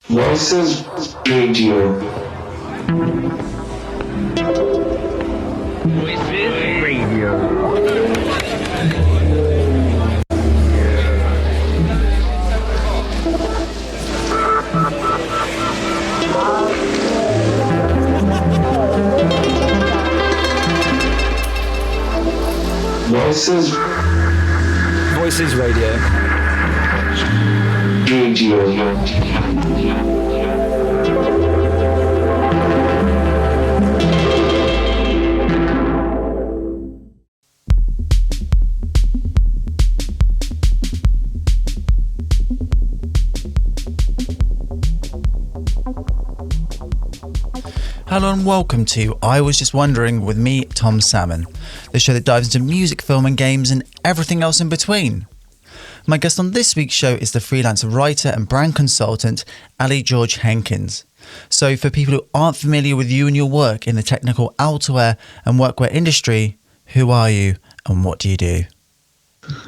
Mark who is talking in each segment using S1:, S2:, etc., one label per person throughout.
S1: Voices Radio.
S2: Voices Radio.
S1: Voices Radio.
S3: Hello and welcome to I Was Just Wondering with me, Tom Salmon, the show that dives into music, film and games and everything else in between. My guest on this week's show is the freelance writer and brand consultant, Ali George Hinkins. So for people who aren't familiar with you and your work in the technical outerwear and workwear industry, who are you and what do you do?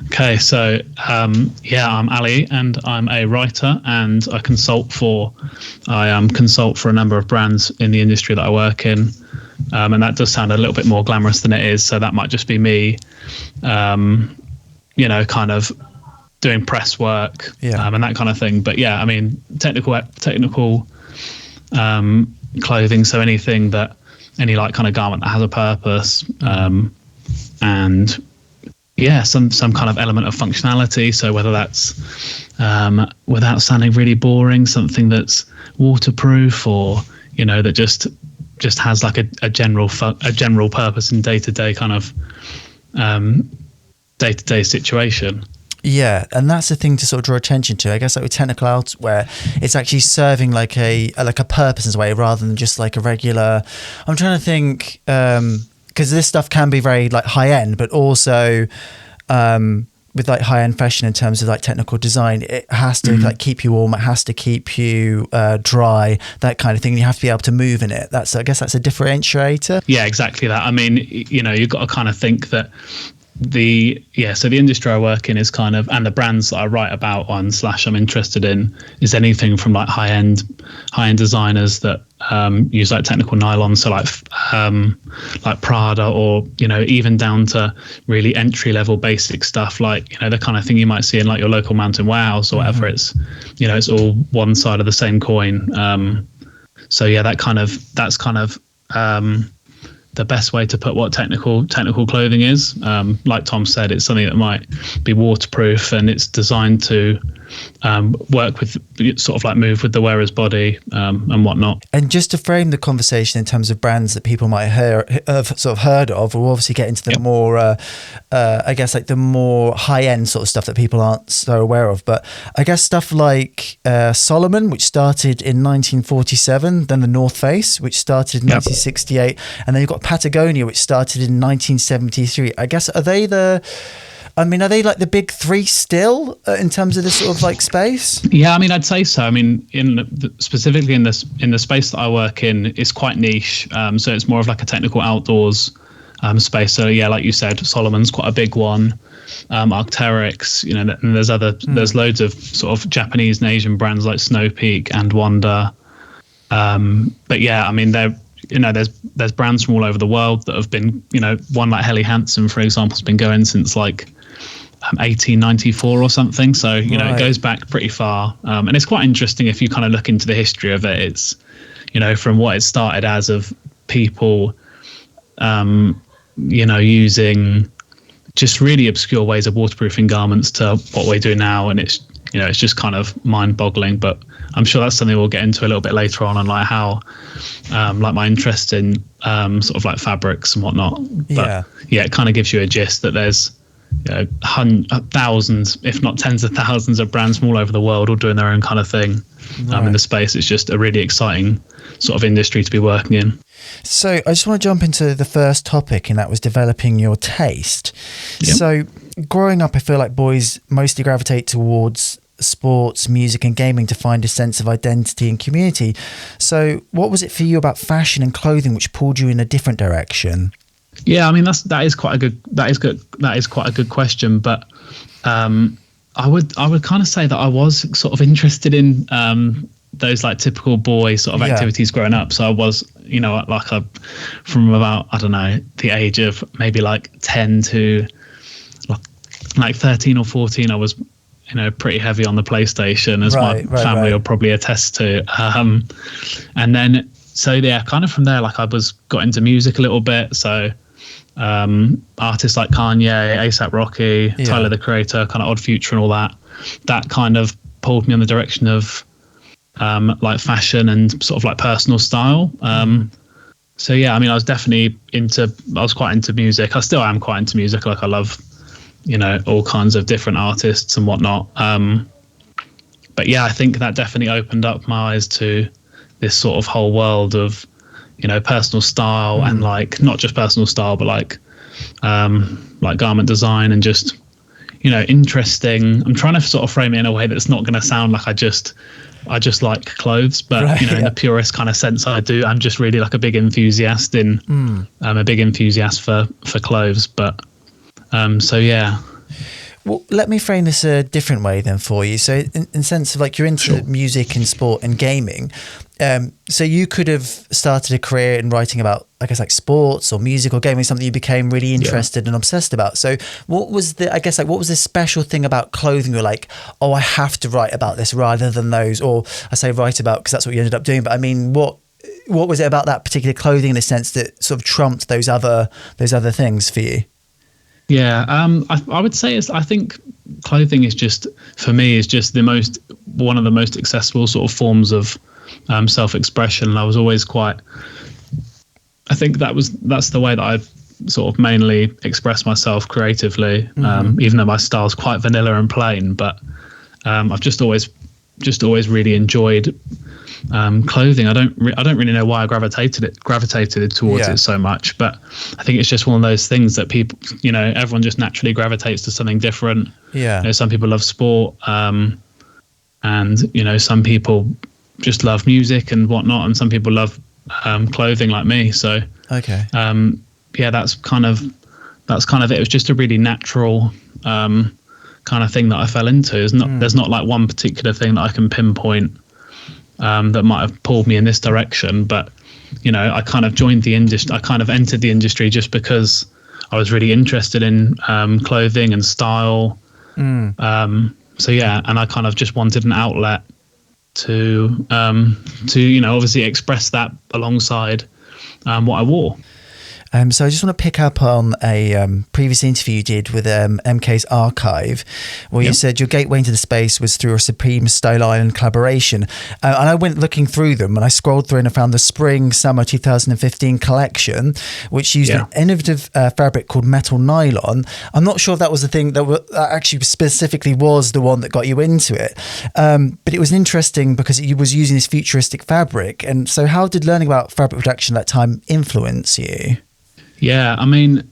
S4: Okay, so I'm Ali and I'm a writer and I consult for a number of brands in the industry that I work in, and that does sound a little bit more glamorous than it is. So that might just be me, kind of doing press work, and that kind of thing. But yeah, I mean technical clothing, so any like kind of garment that has a purpose, and yeah, some kind of element of functionality. So whether that's without sounding really boring, something that's waterproof, or that just has like a general purpose in day-to-day kind of day-to-day situation. Yeah,
S3: and that's the thing to sort of draw attention to. I guess like with technical outwear, it's actually serving like a purpose in a way rather than just like a regular. I'm trying to think. Because this stuff can be very like high end, but also with like high end fashion in terms of like technical design, it has to like keep you warm, it has to keep you dry, that kind of thing. And you have to be able to move in it. I guess that's a differentiator.
S4: Yeah, exactly that. I mean, you've got to kind of think that so the industry I work in is kind of, and the brands that I write about on / I'm interested in is anything from like high end designers that use like technical nylon, so like Prada, or even down to really entry level basic stuff like the kind of thing you might see in like your local mountain warehouse or whatever. It's it's all one side of the same coin. So yeah, that's kind of the best way to put what technical clothing is. Like Tom said, it's something that might be waterproof and it's designed to work with, sort of like move with the wearer's body and whatnot.
S3: And just to frame the conversation in terms of brands that people might have sort of heard of, we'll obviously get into the more, I guess like the more high end sort of stuff that people aren't so aware of. But I guess stuff like Solomon, which started in 1947, then the North Face, which started in 1968, and then you've got Patagonia, which started in 1973. I guess are they like the big three still in terms of this sort of like space?
S4: Yeah, I mean, I'd say so. I mean, specifically in the space that I work in, it's quite niche. So it's more of like a technical outdoors space. So yeah, like you said, Solomon's quite a big one. Arc'teryx, and there's loads of sort of Japanese and Asian brands like Snow Peak and Wonder. But yeah, I mean, there's brands from all over the world that have been, one like Helly Hansen, for example, has been going since like 1894 or something. So, It goes back pretty far. And it's quite interesting if you kind of look into the history of it. It's, from what it started as of people, using just really obscure ways of waterproofing garments to what we do now. And it's, it's just kind of mind boggling, but I'm sure that's something we'll get into a little bit later on like how, like my interest in sort of like fabrics and whatnot. But yeah, it kind of gives you a gist that there's thousands, if not tens of thousands of brands from all over the world all doing their own kind of thing in the space. It's just a really exciting sort of industry to be working in.
S3: So I just want to jump into the first topic, and that was developing your taste. Yep. So growing up, I feel like boys mostly gravitate towards sports, music and gaming to find a sense of identity and community. So what was it for you about fashion and clothing which pulled you in a different direction?
S4: Yeah, I mean that is quite a good question, but I would kind of say that I was sort of interested in those like typical boy sort of
S3: Yeah.
S4: activities growing up. So I was, you know, from about, I don't know, the age of maybe like 10 to like 13 or 14, I was, you know, pretty heavy on the PlayStation, as my family will probably attest to. And then, so yeah, kind of from there, like I got into music a little bit. So artists like Kanye, A$AP Rocky, Tyler, the Creator, kind of Odd Future and all that kind of pulled me in the direction of like fashion and sort of like personal style. So yeah, I mean, I was quite into music. I still am quite into music. Like I love, you know, all kinds of different artists and whatnot. But yeah, I think that definitely opened up my eyes to this sort of whole world of, you know, personal style and like not just personal style, but like garment design and just, you know, interesting. I'm trying to sort of frame it in a way that's not going to sound like I just like clothes, but you know, in the purest kind of sense, I'm just really like a big enthusiast I'm a big enthusiast for clothes. But so yeah.
S3: Well, let me frame this a different way then for you. So in sense of like you're into music and sport and gaming. So you could have started a career in writing about, I guess, like sports or music or gaming, something you became really interested and obsessed about. So what was the special thing about clothing? You're like, oh, I have to write about this rather than those, or I say write about because that's what you ended up doing. But I mean, what was it about that particular clothing in a sense that sort of trumped those other things for you?
S4: Yeah, I would say I think clothing is just, for me, is just one of the most accessible sort of forms of self-expression. And I was always I think that's the way that I sort of mainly express myself creatively, even though my style's quite vanilla and plain. But I've just always really enjoyed clothing. I don't really know why I gravitated towards it so much, but I think it's just one of those things that people, you know, everyone just naturally gravitates to something different. You know, some people love sport, and you know, some people just love music and whatnot, and some people love clothing like me. So yeah, that's kind of it. It was just a really natural kind of thing that I fell into. There's not like one particular thing that I can pinpoint that might have pulled me in this direction, but you know, I kind of joined the industry. I kind of entered the industry just because I was really interested in clothing and style. So yeah, and I kind of just wanted an outlet to you know, obviously express that alongside what I wore.
S3: So I just want to pick up on a previous interview you did with MK's Archive, where you said your gateway into the space was through a Supreme Style Island collaboration. And I went looking through them and I scrolled through and I found the Spring/Summer 2015 collection, which used an innovative fabric called metal nylon. I'm not sure if that was the thing that actually specifically was the one that got you into it. But it was interesting because it was using this futuristic fabric. And so how did learning about fabric production at that time influence you?
S4: Yeah, I mean,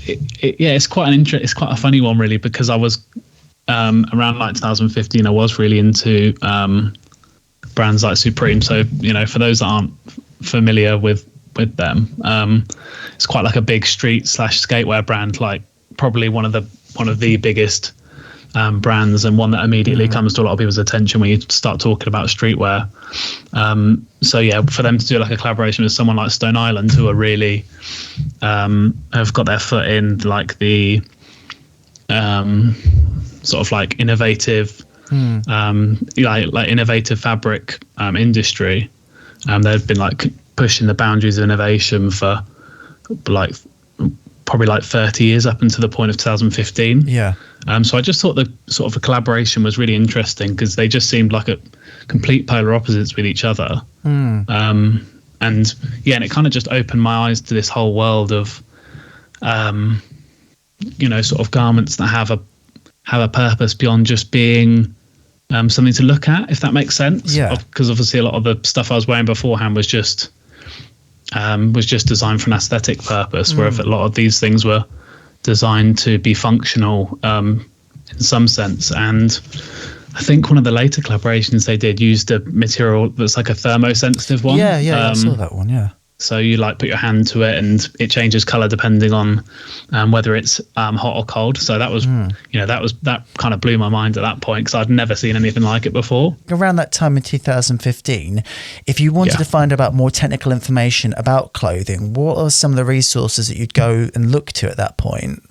S4: it's quite it's quite a funny one, really, because I was around like 2015. I was really into brands like Supreme. So you know, for those that aren't familiar with them, it's quite like a big street/skatewear brand, like probably one of the biggest brands, and one that immediately comes to a lot of people's attention when you start talking about streetwear. So yeah, for them to do like a collaboration with someone like Stone Island, who are really have got their foot in like the sort of like innovative like innovative fabric industry. They've been like pushing the boundaries of innovation for like probably like 30 years up until the point of 2015. So I just thought the sort of a collaboration was really interesting because they just seemed like a complete polar opposites with each other. And yeah, and it kind of just opened my eyes to this whole world of you know, sort of garments that have a purpose beyond just being something to look at, if that makes sense. Because obviously a lot of the stuff I was wearing beforehand was just designed for an aesthetic purpose, whereas a lot of these things were designed to be functional in some sense. And I think one of the later collaborations they did used a material that's like a thermosensitive one.
S3: I saw that one.
S4: So you like put your hand to it and it changes color depending on whether it's hot or cold. So that was, that kind of blew my mind at that point because I'd never seen anything like it before.
S3: Around that time in 2015, if you wanted to find out more technical information about clothing, what are some of the resources that you'd go and look to at that point?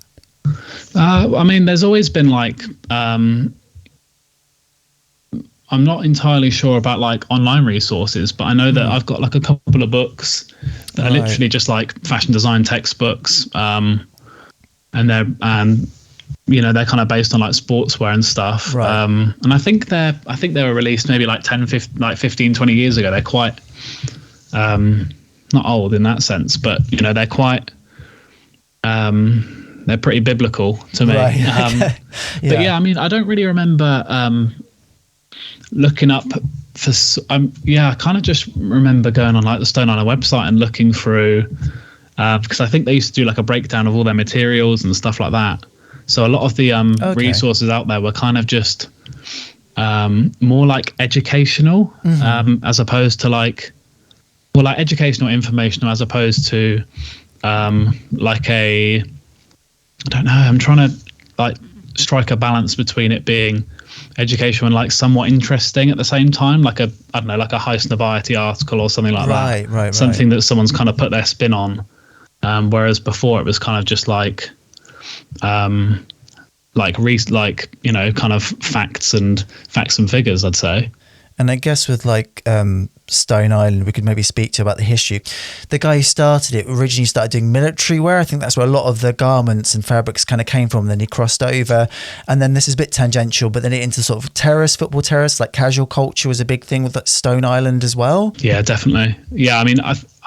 S4: I mean, there's always been like, I'm not entirely sure about like online resources, but I know that I've got like a couple of books that are literally just like fashion design textbooks. And they're, they're kind of based on like sportswear and stuff.
S3: Right.
S4: And I think they were released maybe like 15, 20 years ago. They're quite, not old in that sense, but they're quite, they're pretty biblical to me.
S3: Right. Okay.
S4: But yeah, I mean, I don't really remember, looking up for I kind of just remember going on like the Stone Island website and looking through because I think they used to do like a breakdown of all their materials and stuff like that. So a lot of the resources out there were kind of just more like educational as opposed to like educational, informational, as opposed to like a, I don't know, I'm trying to like strike a balance between it being educational and like somewhat interesting at the same time, like a, I don't know, like a high snobiety article or something like that.
S3: Right.
S4: Something that someone's kind of put their spin on. Whereas before it was kind of just like kind of facts and figures, I'd say.
S3: And I guess with like Stone Island, we could maybe speak to about the history. The guy who started it originally started doing military wear. I think that's where a lot of the garments and fabrics kind of came from. Then he crossed over, and then this is a bit tangential, but then it into sort of football terrace, like casual culture was a big thing with Stone Island as well.
S4: Yeah, definitely. Yeah, I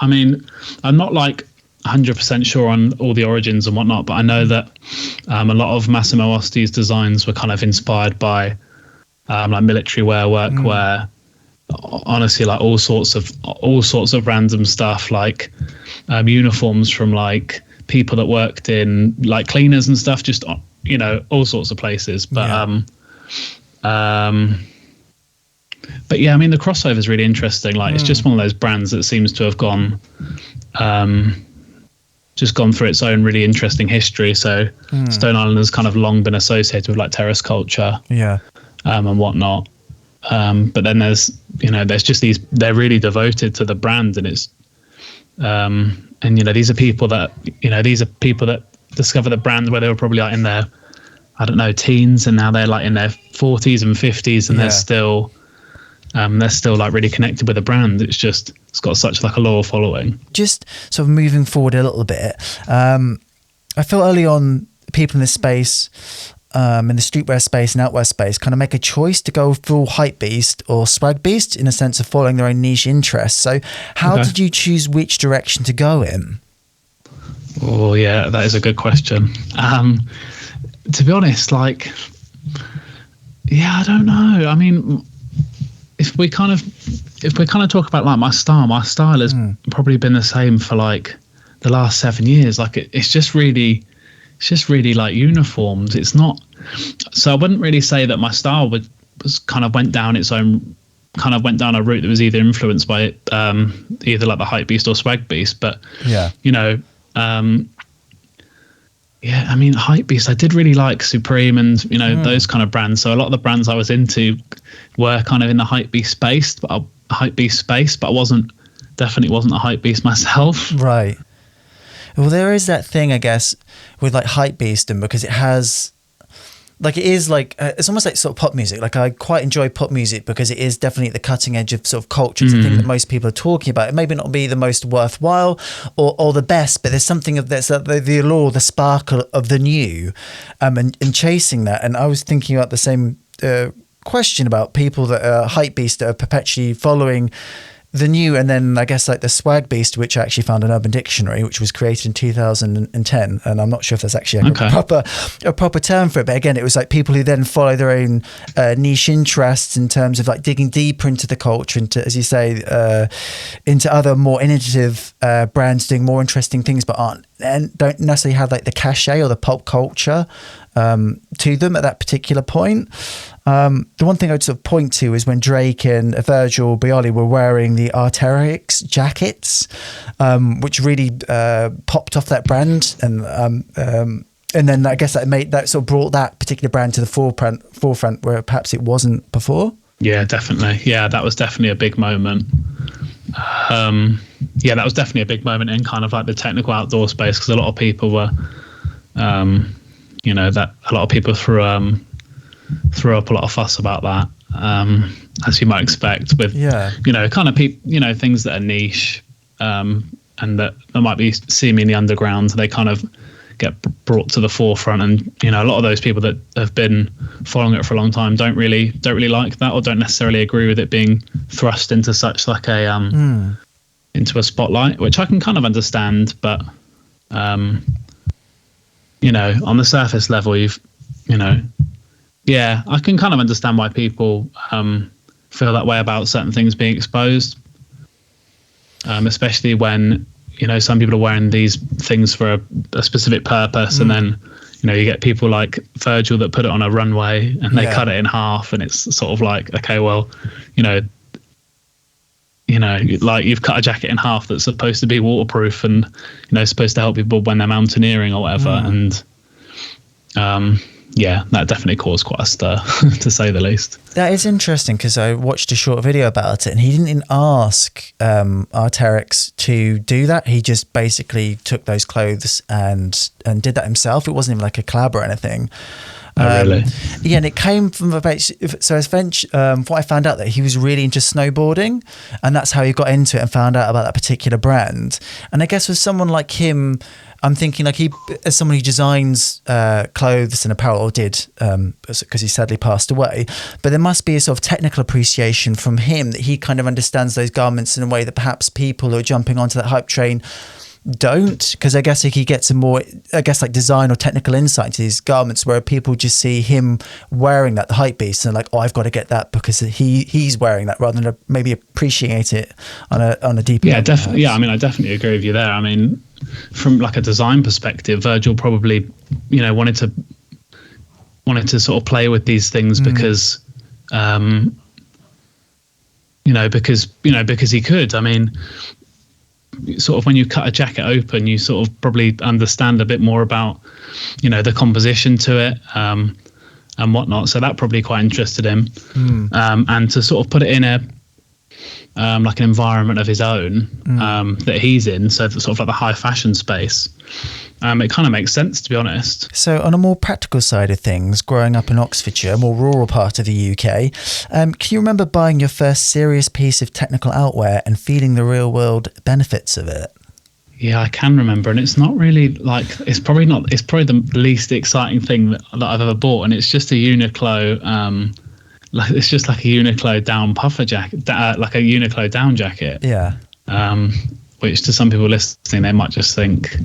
S4: mean, I'm not like 100% sure on all the origins and whatnot, but I know that a lot of Massimo Osti's designs were kind of inspired by like military wear, workwear, honestly, like all sorts of random stuff, like uniforms from like people that worked in like cleaners and stuff, just all sorts of places. But but yeah, I mean, the crossover is really interesting. Like it's just one of those brands that seems to have gone through its own really interesting history. So Stone Island has kind of long been associated with like terrace culture.
S3: Yeah.
S4: And whatnot. But then there's just they're really devoted to the brand, and it's, these are people that discover the brand where they were probably like in their, I don't know, teens, and now they're like in their 40s and 50s, and they're still like really connected with the brand. It's got such like a loyal following. Just
S3: sort of moving forward a little bit. I feel early on people in this space, in the streetwear space and outwear space, kind of make a choice to go full hype beast or swag beast in a sense of following their own niche interests. So how did you choose which direction to go in?
S4: Oh yeah, that is a good question. To be honest, like, I don't know. I mean, if we kind of talk about like my style has probably been the same for like the last 7 years. Like it's just really like uniforms. It's not, so I wouldn't really say that my style was kind of went down a route that was either influenced by either like the hype beast or swag beast. But I mean, hype beast, I did really like Supreme and those kind of brands. So a lot of the brands I was into were kind of in the hype beast space, but I definitely wasn't a hype beast myself.
S3: Right. Well, there is that thing, I guess, with like hypebeasting, because it has, like, it is like, it's almost like sort of pop music. Like I quite enjoy pop music because it is definitely at the cutting edge of sort of culture. It's the thing that most people are talking about. It may not be the most worthwhile or the best, but there's something of that's the allure, the sparkle of the new, and chasing that. And I was thinking about the same question about people that are hype beasts that are perpetually following the new, and then I guess like the swag beast, which I actually found in Urban Dictionary, which was created in 2010, and I'm not sure if there's actually a proper term for it, but again, it was like people who then follow their own niche interests in terms of like digging deeper into the culture, into, as you say, into other more innovative brands doing more interesting things, but aren't don't necessarily have like the cachet or the pop culture to them at that particular point. The one thing I'd sort of point to is when Drake and Virgil Bialy were wearing the Arc'teryx jackets, which really popped off that brand, and then I guess that sort of brought that particular brand to the forefront where perhaps it wasn't before.
S4: Yeah, definitely. Yeah, that was definitely a big moment. That was definitely a big moment in kind of like the technical outdoor space, because a lot of people were, that a lot of people threw up a lot of fuss about that, as you might expect with, kind of things that are niche, and that might be seemingly underground. They kind of get brought to the forefront, and a lot of those people that have been following it for a long time don't really like that, or don't necessarily agree with it being thrust into such like a into a spotlight, which I can kind of understand. But on the surface level, I can kind of understand why people feel that way about certain things being exposed, especially when some people are wearing these things for a specific purpose, and then you get people like Virgil that put it on a runway and they cut it in half, and it's sort of like, okay, well, like you've cut a jacket in half that's supposed to be waterproof and supposed to help people when they're mountaineering or whatever, and that definitely caused quite a stir, to say the least.
S3: That is interesting, because I watched a short video about it, and he didn't ask Arc'teryx to do that. He just basically took those clothes and did that himself. It wasn't even like a collab or anything.
S4: Really?
S3: Yeah, and it came from what I found out, that he was really into snowboarding, and that's how he got into it and found out about that particular brand. And I guess with someone like him, I'm thinking like he, as someone who designs clothes and apparel, or did, because he sadly passed away, but there must be a sort of technical appreciation from him, that he kind of understands those garments in a way that perhaps people who are jumping onto that hype train don't, because I guess he gets a more, like design or technical insight into these garments, where people just see him wearing that, the hype beast, and like, oh, I've got to get that because he's wearing that, rather than maybe appreciate it on a deeper level.
S4: Definitely. Yeah, I mean, I definitely agree with you there. I mean, from like a design perspective, Virgil probably wanted to sort of play with these things because because he could. I mean, sort of when you cut a jacket open, you sort of probably understand a bit more about the composition to it and whatnot, so that probably quite interested him. And to sort of put it in a like an environment of his own that he's in, so sort of like the high fashion space, it kind of makes sense, to be honest.
S3: So on a more practical side of things, growing up in Oxfordshire, a more rural part of the UK, can you remember buying your first serious piece of technical outwear and feeling the real world benefits of it?
S4: Yeah, I can remember, and it's not really like, it's probably the least exciting thing that I've ever bought, and it's just a Uniqlo it's just like a Uniqlo down puffer jacket, like a Uniqlo down jacket.
S3: Yeah.
S4: Which to some people listening, they might just think,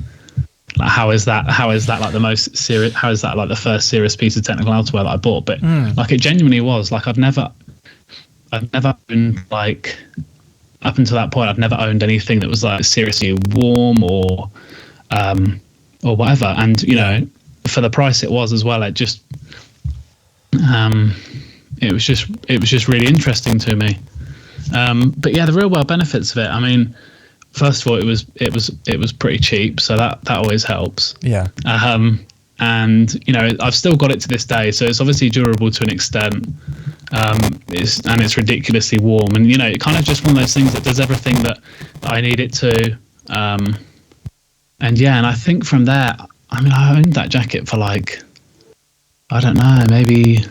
S4: like, how is that like the most serious? How is that like the first serious piece of technical outerwear that I bought? But like, it genuinely was. Like, I've never been like, up until that point, I've never owned anything that was like seriously warm or whatever. And for the price it was as well, it just it was just really interesting to me. But yeah, the real world benefits of it. I mean, first of all, it was pretty cheap, so that always helps.
S3: Yeah.
S4: And I've still got it to this day, so it's obviously durable to an extent. It's ridiculously warm, and it kind of just one of those things that does everything that I need it to. And I think from there, I mean, I owned that jacket for like, I don't know, maybe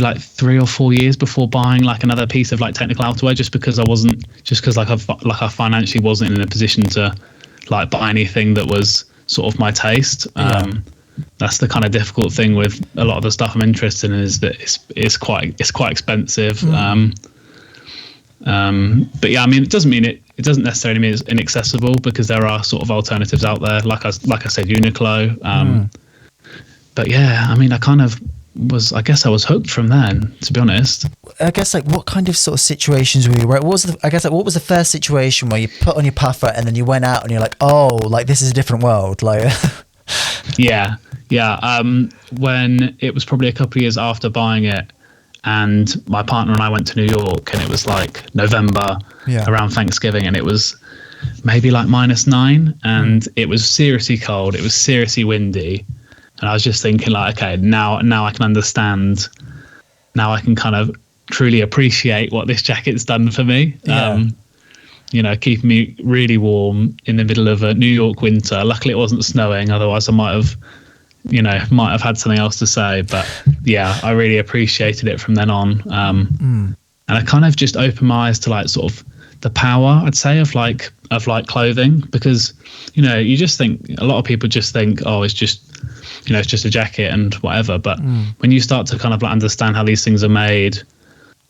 S4: like 3 or 4 years before buying like another piece of like technical outerwear, just because I financially wasn't in a position to like buy anything that was sort of my taste. That's the kind of difficult thing with a lot of the stuff I'm interested in, is that it's quite expensive. But yeah, I mean, it doesn't necessarily mean it's inaccessible, because there are sort of alternatives out there, like I said, Uniqlo. But yeah, I mean, I guess I was hooked from then, to be honest.
S3: I guess like what kind of sort of situations were you? What was what was the first situation where you put on your puffer and then you went out and you're like, oh, like this is a different world, like.
S4: Yeah. When it was probably a couple of years after buying it, and my partner and I went to New York, and it was like November, around Thanksgiving, and it was maybe like -9, and it was seriously cold. It was seriously windy. And I was just thinking like, okay, now I can understand. Now I can kind of truly appreciate what this jacket's done for me. Keeping me really warm in the middle of a New York winter. Luckily it wasn't snowing. Otherwise I might have had something else to say. But yeah, I really appreciated it from then on. And I kind of just opened my eyes to like sort of the power, I'd say, of clothing, because, you just think, a lot of people just think, oh, it's just a jacket and whatever. But when you start to kind of like understand how these things are made,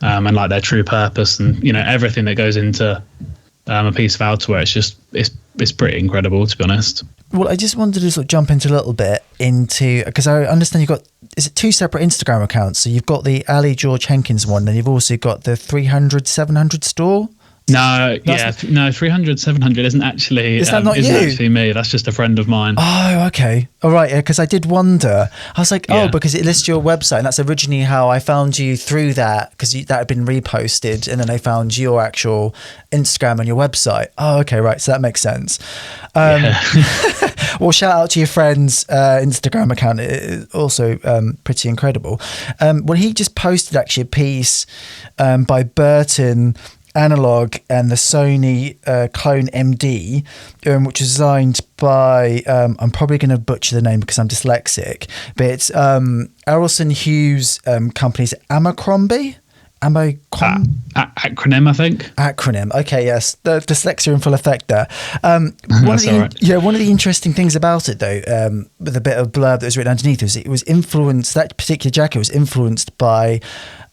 S4: and like their true purpose and, everything that goes into a piece of outerwear, it's pretty incredible, to be honest.
S3: Well, I just wanted to sort of jump into a little bit because I understand you've got, is it 2 separate Instagram accounts? So you've got the Ali George Hinkins one, and you've also got the 300-700 store.
S4: No, 300, 700 isn't actually, actually me. That's just a friend of mine.
S3: Oh, okay. All right. Yeah, because I did wonder. I was like, because it lists your website, and that's originally how I found you through that, because that had been reposted, and then I found your actual Instagram on your website. Oh, okay, right. So that makes sense. Well, shout out to your friend's Instagram account. It is also pretty incredible. Well, he just posted actually a piece by Burton Analog and the Sony Clone MD, which is designed by, I'm probably going to butcher the name because I'm dyslexic, but it's Arlson Hughes company's Abercrombie.
S4: Acronym, I think.
S3: Acronym. Okay, yes. The dyslexia in full effect there. One of the interesting things about it, though, with a bit of blurb that was written underneath, was it was influenced, that particular jacket was influenced by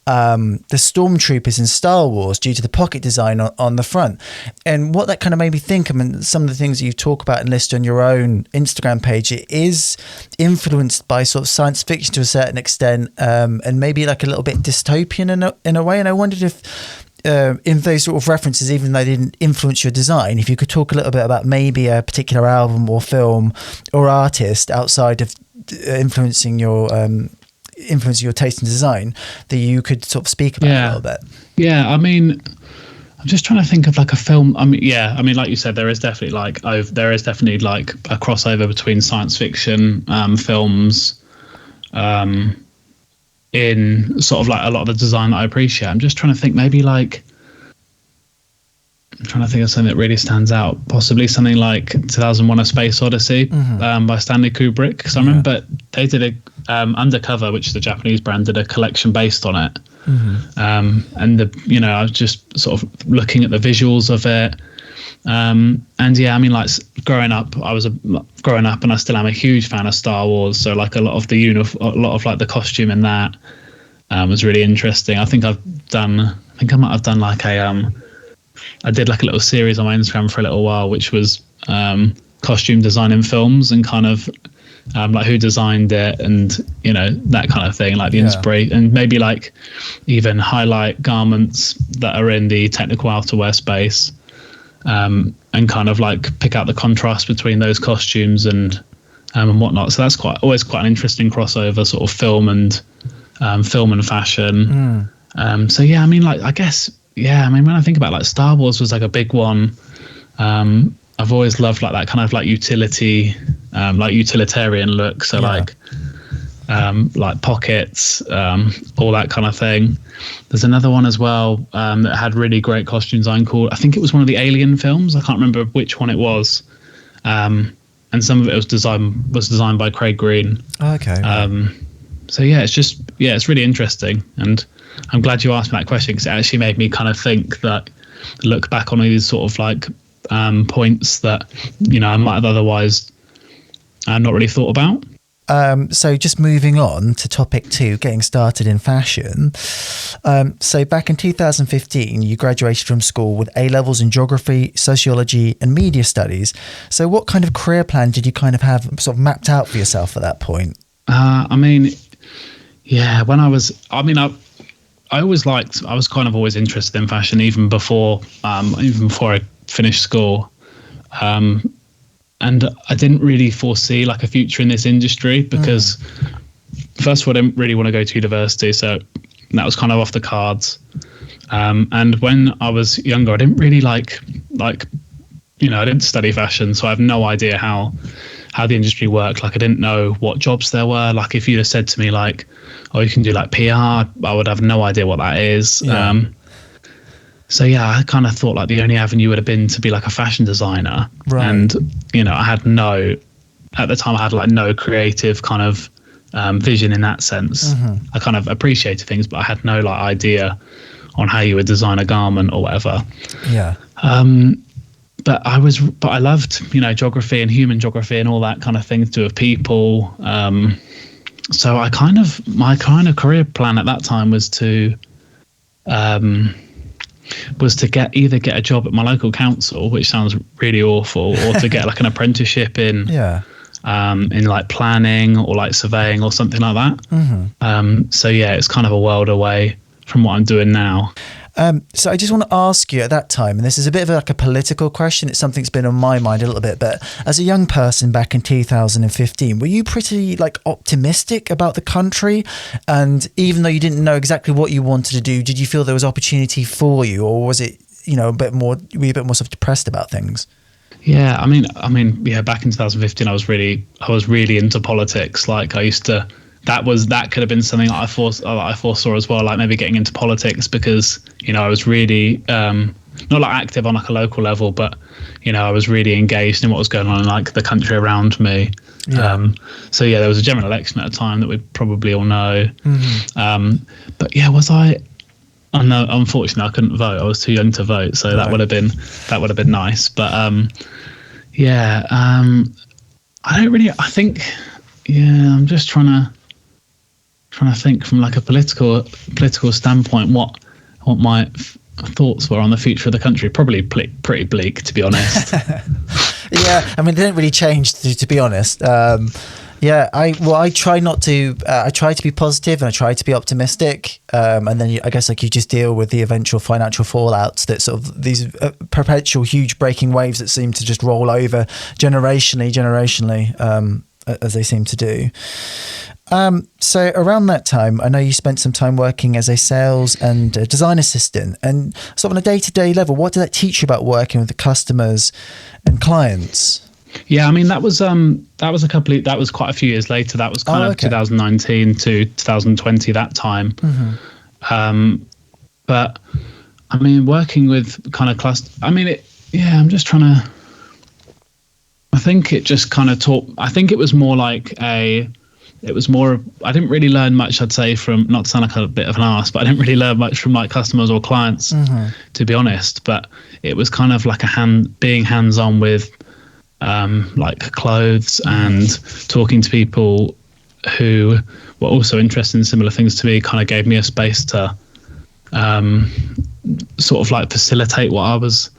S3: the stormtroopers in Star Wars due to the pocket design on the front. And what that kind of made me think, I mean, some of the things you talk about and list on your own Instagram page, it is influenced by sort of science fiction to a certain extent, and maybe like a little bit dystopian in a way. And I wondered if in those sort of references, even though they didn't influence your design, if you could talk a little bit about maybe a particular album or film or artist outside of influencing your taste in design, that you could sort of speak about a little bit.
S4: Yeah, I mean, I'm just trying to think of like a film. I mean, like you said, there is definitely like a crossover between science fiction films, in sort of like a lot of the design that I appreciate. I'm just trying to think, maybe like, I'm trying to think of something that really stands out. Possibly something like 2001: A Space Odyssey by Stanley Kubrick. Because I remember they did a Undercover, which is a Japanese brand, did a collection based on it. And I was just sort of looking at the visuals of it. And yeah, I mean, like growing up, and I still am a huge fan of Star Wars. So like a lot of the costume in that was really interesting. I think I might have done like I did like a little series on my Instagram for a little while, which was costume design in films, and kind of like who designed it, and that kind of thing, like the inspiration, and maybe like even highlight garments that are in the technical outerwear space, and kind of like pick out the contrast between those costumes and whatnot. So that's always quite an interesting crossover, sort of film and fashion. So yeah, I mean, like, I guess, yeah, I mean, when I think about like Star Wars was like a big one. I've always loved like that kind of like utilitarian look. So like pockets, all that kind of thing. There's another one as well that had really great costume design called, I think it was one of the Alien films. I can't remember which one it was. And some of it was designed by Craig Green.
S3: Okay.
S4: So yeah, it's really interesting. And I'm glad you asked me that question, because it actually made me kind of think that, look back on these sort of like points that, I might have otherwise not really thought about.
S3: So just moving on to topic 2, getting started in fashion. So back in 2015, you graduated from school with A-levels in geography, sociology and media studies. So what kind of career plan did you kind of have sort of mapped out for yourself at that point?
S4: I mean, Yeah, when I was, I always liked, I was kind of always interested in fashion even before I finished school. And I didn't really foresee like a future in this industry because first of all, I didn't really want to go to university. So that was kind of off the cards. And when I was younger, I didn't really like, I didn't study fashion. So I have no idea how the industry worked. Like I didn't know what jobs there were. Like if you'd have said to me like, oh, you can do like PR, I would have no idea what that is. Yeah. So yeah, I kind of thought like the only avenue would have been to be like a fashion designer. Right. And, I had at the time I had like no creative kind of vision in that sense. Mm-hmm. I kind of appreciated things, but I had no like idea on how you would design a garment or whatever. Yeah. But I loved, geography and human geography and all that kind of thing to do with people. So my kind of career plan at that time was to either get a job at my local council, which sounds really awful, or to get like an apprenticeship in like planning or like surveying or something like that. Mm-hmm. So yeah, it's kind of a world away from what I'm doing now.
S3: So I just want to ask you at that time, and this is a bit of like a political question, it's something that's been on my mind a little bit, but as a young person back in 2015, were you pretty like optimistic about the country? And even though you didn't know exactly what you wanted to do, did you feel there was opportunity for you, or was it, a bit more, were you a bit more sort of depressed about things?
S4: Yeah, I mean, back in 2015, I was really into politics. Like I used to, that could have been something that I foresaw as well, like maybe getting into politics because, I was really, not like active on like a local level, but, I was really engaged in what was going on in like the country around me. Yeah. So yeah, there was a general election at a time that we probably all know. Mm-hmm. But yeah, I know, unfortunately I couldn't vote. I was too young to vote. So that would have been nice. But, I'm just trying to think from like a political standpoint what my thoughts were on the future of the country. Probably pretty bleak, to be honest.
S3: Yeah, I mean, they didn't really change, to be honest. I try not to. I try to be positive and I try to be optimistic, and then I guess like you just deal with the eventual financial fallouts that sort of these perpetual huge breaking waves that seem to just roll over generationally, as they seem to do. So around that time, I know you spent some time working as a sales and design assistant, and sort of on a day-to-day level, what did that teach you about working with the customers and clients?
S4: Yeah, I mean that was quite a few years later. That was kind of 2019 to 2020, that time. Mm-hmm. But I mean, working with kind of cluster. I mean, I'm just trying to. I think it just kind of taught. I think it was more like I didn't really learn much, I'd say, from, not to sound like a bit of an arse, but I didn't really learn much from like customers or clients, mm-hmm. to be honest. But it was kind of like being hands-on with like clothes and talking to people who were also interested in similar things to me, kind of gave me a space to sort of like facilitate what I was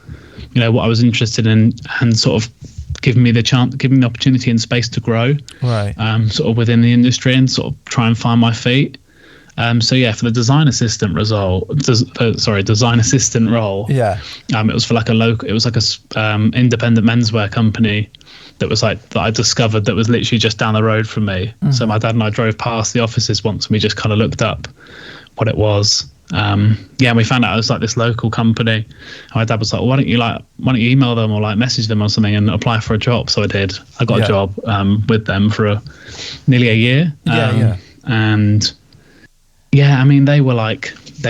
S4: interested in, and sort of giving me the opportunity and space to grow, right? Sort of within the industry and sort of try and find my feet. So yeah, for the design assistant role, yeah, it was for like a independent menswear company that I discovered that was literally just down the road from me. Mm-hmm. So my dad and I drove past the offices once and we just kind of looked up what it was. And we found out it was like this local company. And my dad was like, well, why don't you email them or like message them or something and apply for a job? So I did. I got a job with them for nearly a year. And yeah, I mean, they worked on a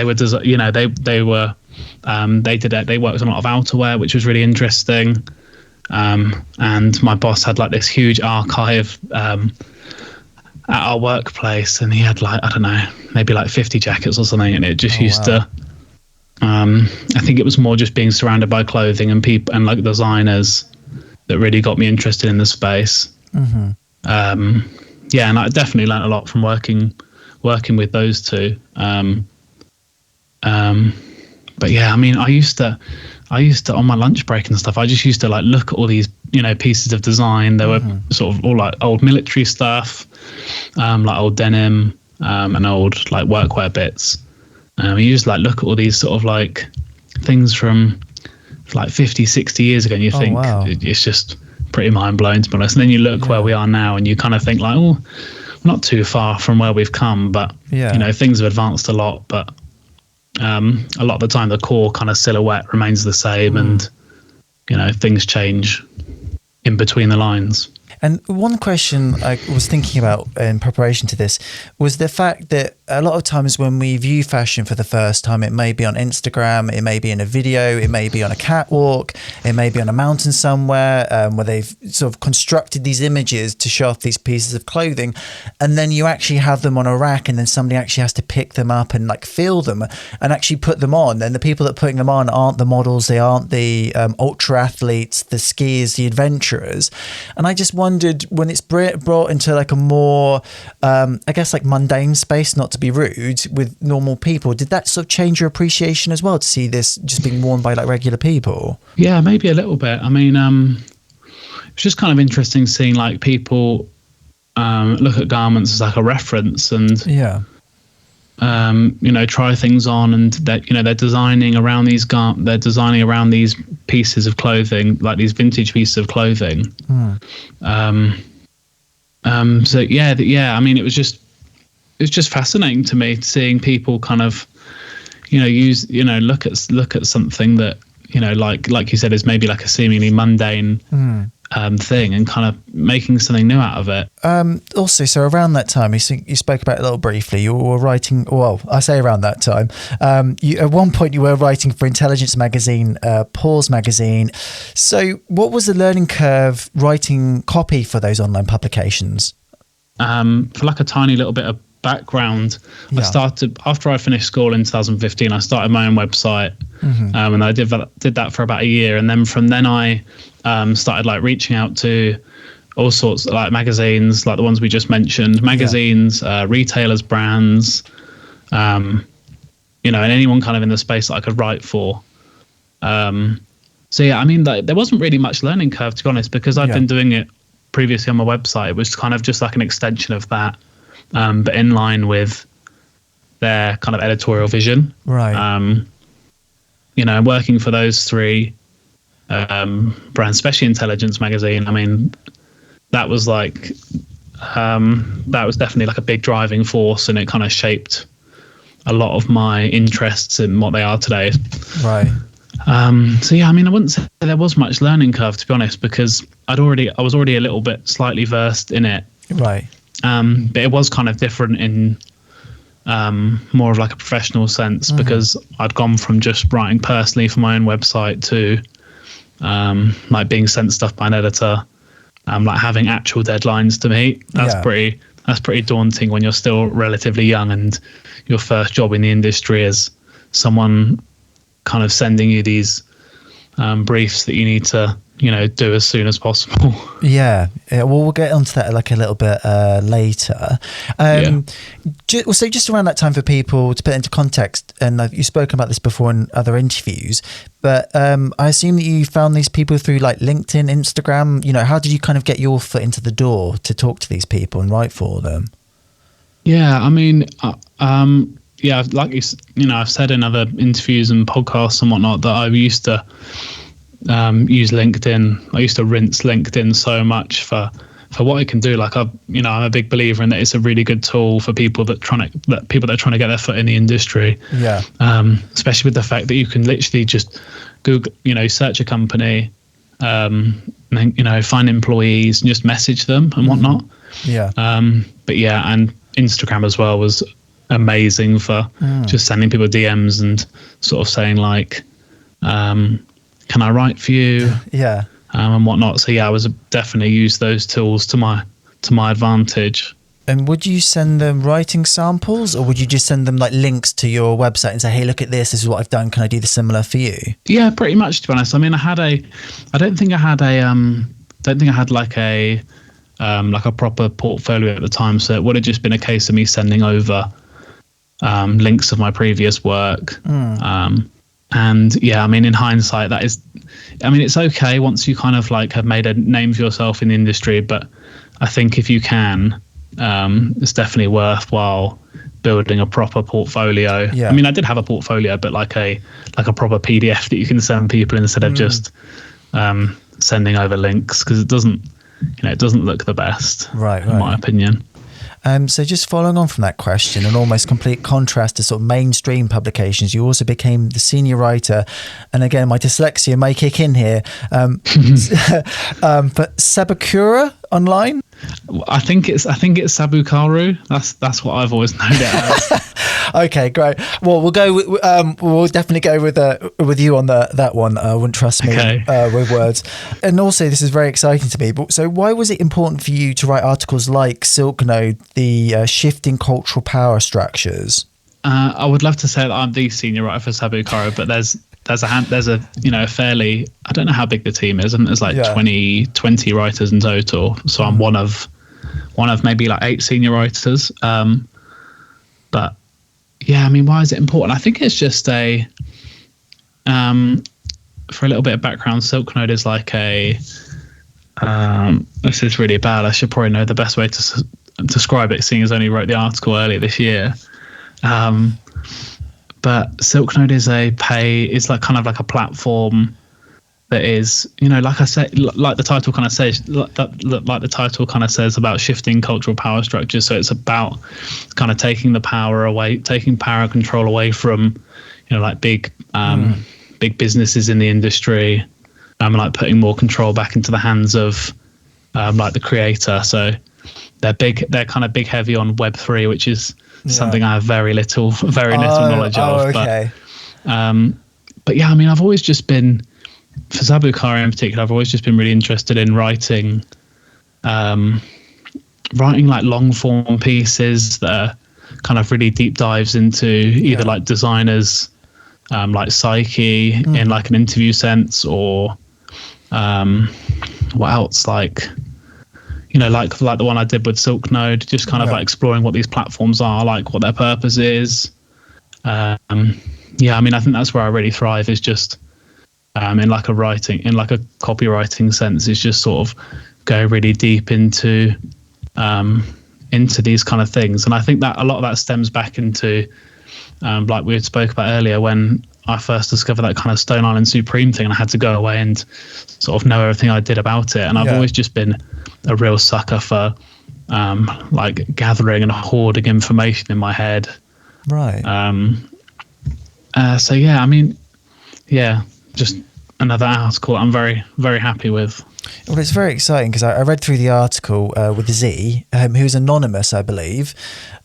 S4: lot of outerwear, which was really interesting. And my boss had like this huge archive at our workplace, and he had like, I don't know, maybe like 50 jackets or something, and it just to I think it was more just being surrounded by clothing and people and like designers that really got me interested in the space. Mm-hmm. And I definitely learned a lot from working with those two. But yeah, I mean, I used to on my lunch break and stuff, I just used to like look at all these, pieces of design. There were sort of all like old military stuff, like old denim, and old like workwear bits. You just like look at all these sort of like things from like 50, 60 years ago, and you think
S3: wow.
S4: it's just pretty mind blowing, to be honest. And then you look where we are now, and you kind of think like, oh, we're not too far from where we've come, but you know, things have advanced a lot. But a lot of the time, the core kind of silhouette remains the same, and you know, things change in between the lines.
S3: And one question I was thinking about in preparation to this was the fact that a lot of times when we view fashion for the first time, it may be on Instagram, it may be in a video, it may be on a catwalk, it may be on a mountain somewhere, where they've sort of constructed these images to show off these pieces of clothing. And then you actually have them on a rack, and then somebody actually has to pick them up and like feel them and actually put them on. And the people that are putting them on aren't the models, they aren't the ultra athletes, the skiers, the adventurers. And I just wondered, when it's brought into like a more, I guess like mundane space, not to be rude, with normal people, did that sort of change your appreciation as well, to see this just being worn by like regular people?
S4: Yeah, maybe a little bit. I mean, it's just kind of interesting seeing like people look at garments as like a reference, and you know, try things on, and that, you know, they're designing around these pieces of clothing, like these vintage pieces of clothing. So I mean, it was just fascinating to me, seeing people kind of, you know, look at something that, you know, like you said, is maybe like a seemingly mundane thing, and kind of making something new out of it.
S3: Also, so around that time, you spoke about it a little briefly, you were writing, well, I say around that time, at one point you were writing for Intelligence Magazine, Pause Magazine. So what was the learning curve writing copy for those online publications?
S4: For like a tiny little bit of background, I started, after I finished school in 2015, I started my own website, and I did that for about a year, and then from then I started like reaching out to all sorts of like magazines, like the ones we just mentioned, retailers, brands, you know, and anyone kind of in the space that I could write for. So yeah, I mean, there wasn't really much learning curve, to be honest, because I'd been doing it previously on my website. It was kind of just like an extension of that, but in line with their kind of editorial vision. Right. You know, working for those three brands, especially Intelligence Magazine, I mean, that was like, that was definitely like a big driving force, and it kind of shaped a lot of my interests in what they are today. Right. So yeah, I mean, I wouldn't say there was much learning curve, to be honest, because I was already a little bit slightly versed in it. Right. But it was kind of different in more of like a professional sense, because I'd gone from just writing personally for my own website to like being sent stuff by an editor, like having actual deadlines to meet. That's pretty daunting when you're still relatively young, and your first job in the industry is someone kind of sending you these briefs that you need to, you know, do as soon as possible. Yeah, well, we'll get onto that like a little bit later. So just around that time, for people to put into context, and you've spoken about this before in other interviews, but I assume that you found these people through like LinkedIn, Instagram. You know, how did you kind of get your foot into the door to talk to these people and write for them? Yeah, I mean, yeah, like you know, I've said in other interviews and podcasts and whatnot that I used to use LinkedIn. I used to rinse LinkedIn so much for what it can do. Like I'm a big believer in that. It's a really good tool for people that are trying to get their foot in the industry. Yeah. Especially with the fact that you can literally just Google, you know, search a company, and then, you know, find employees and just message them and whatnot. Yeah. But yeah, and Instagram as well was amazing for just sending people DMs and sort of saying like, can I write for you? Yeah. And whatnot. So yeah, I was definitely used those tools to my advantage. And would you send them writing samples, or would you just send them like links to your website and say, hey, look at this is what I've done, can I do the similar for you? Yeah, pretty much, to be honest. I mean, I don't think I had like a proper portfolio at the time, so it would have just been a case of me sending over links of my previous work. And yeah, I mean, in hindsight, it's okay once you kind of like have made a name for yourself in the industry, but I think if you can, it's definitely worthwhile building a proper portfolio.
S3: Yeah.
S4: I mean, I did have a portfolio, but like a proper PDF that you can send people instead of just sending over links, because it doesn't look the best,
S3: Right.
S4: in my opinion.
S3: So just following on from that question, an almost complete contrast to sort of mainstream publications, you also became the senior writer, and again, my dyslexia may kick in here, but Sabakura online?
S4: I think it's Sabukaru. That's what I've always known it as.
S3: Okay, great. Well, we'll definitely go with you on that one. I wouldn't trust me with words. And also, this is very exciting to me. But so, why was it important for you to write articles like Silknode, the shifting cultural power structures?
S4: I would love to say that I'm the senior writer for Sabukaru, but there's a fairly, I don't know how big the team is, and there's like 20 writers in total. So I'm one of maybe like 8 senior writers. But yeah, I mean, why is it important? I think it's just for a little bit of background, Silknode is like this is really bad. I should probably know the best way to describe it, seeing as I only wrote the article earlier this year. But Silknode is like kind of like a platform that is, like I said, like the title kind of says, like the title kind of says, about shifting cultural power structures. So it's about kind of taking power and control away from, like big businesses in the industry, and like putting more control back into the hands of like the creator. So they're kind of big heavy on Web3, which is something I have very little knowledge of.
S3: Okay.
S4: But yeah, I mean, I've always just been, for Sabukara in particular, I've always just been really interested in writing like long form pieces that are kind of really deep dives into either like designers, like psyche in like an interview sense, or what else, like like the one I did with Silknode, just kind of like exploring what these platforms are, like what their purpose is. I mean, I think that's where I really thrive, is just in like a copywriting sense, is just sort of go really deep into these kind of things. And I think that a lot of that stems back into like we had spoke about earlier, when I first discovered that kind of Stone Island Supreme thing, and I had to go away and sort of know everything I did about it. And I've always just been a real sucker for like gathering and hoarding information in my head.
S3: Right.
S4: So yeah, I mean, just another article I'm very, very happy with.
S3: Well, it's very exciting because I read through the article with Z, who's anonymous, I believe.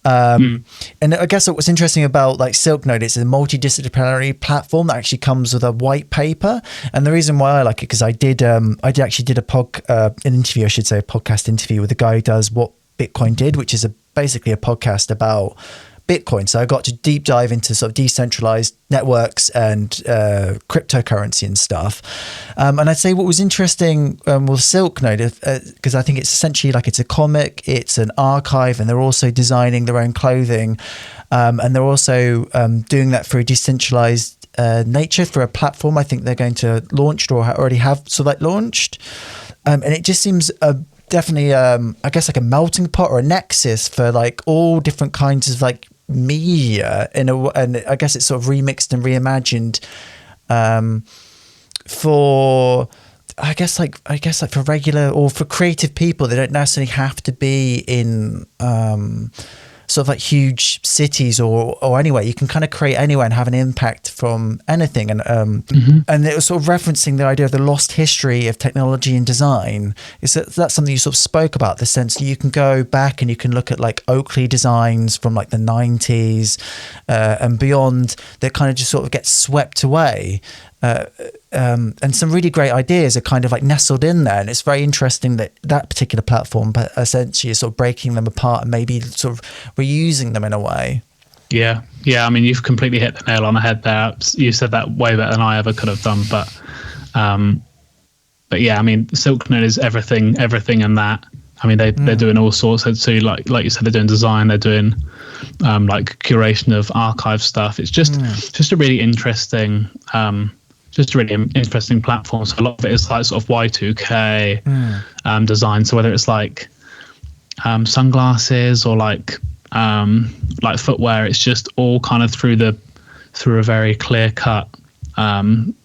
S3: And I guess what was interesting about like Silknode, it's a multidisciplinary platform that actually comes with a white paper. And the reason why I like it, because I actually did a podcast interview with the guy who does What Bitcoin Did, which is basically a podcast about Bitcoin. So I got to deep dive into sort of decentralized networks and cryptocurrency and stuff. And I'd say what was interesting with Silknode, because I think it's essentially like it's a comic, it's an archive, and they're also designing their own clothing. And they're also doing that through decentralized nature, through a platform I think they're going to launch or already have launched. And it just seems definitely, I guess, like a melting pot or a nexus for like all different kinds of like media and I guess it's sort of remixed and reimagined for I guess like for regular or for creative people. They don't necessarily have to be in sort of like huge cities or anywhere. You can kind of create anywhere and have an impact from anything. And and it was sort of referencing the idea of the lost history of technology and design. That's something you sort of spoke about, the sense that you can go back and you can look at like Oakley designs from like the 90s and beyond that kind of just sort of get swept away. And some really great ideas are kind of like nestled in there, and it's very interesting that particular platform, but essentially is sort of breaking them apart and maybe sort of reusing them in a way.
S4: Yeah. I mean, you've completely hit the nail on the head there. You said that way better than I ever could have done. But yeah, I mean, Silknode is everything in that. I mean, they're doing all sorts. So like you said, they're doing design, they're doing like curation of archive stuff. It's just a really interesting. Just a really interesting platform. So a lot of it is like sort of Y2K design. So whether it's like sunglasses or like footwear. It's just all kind of through a very clear cut and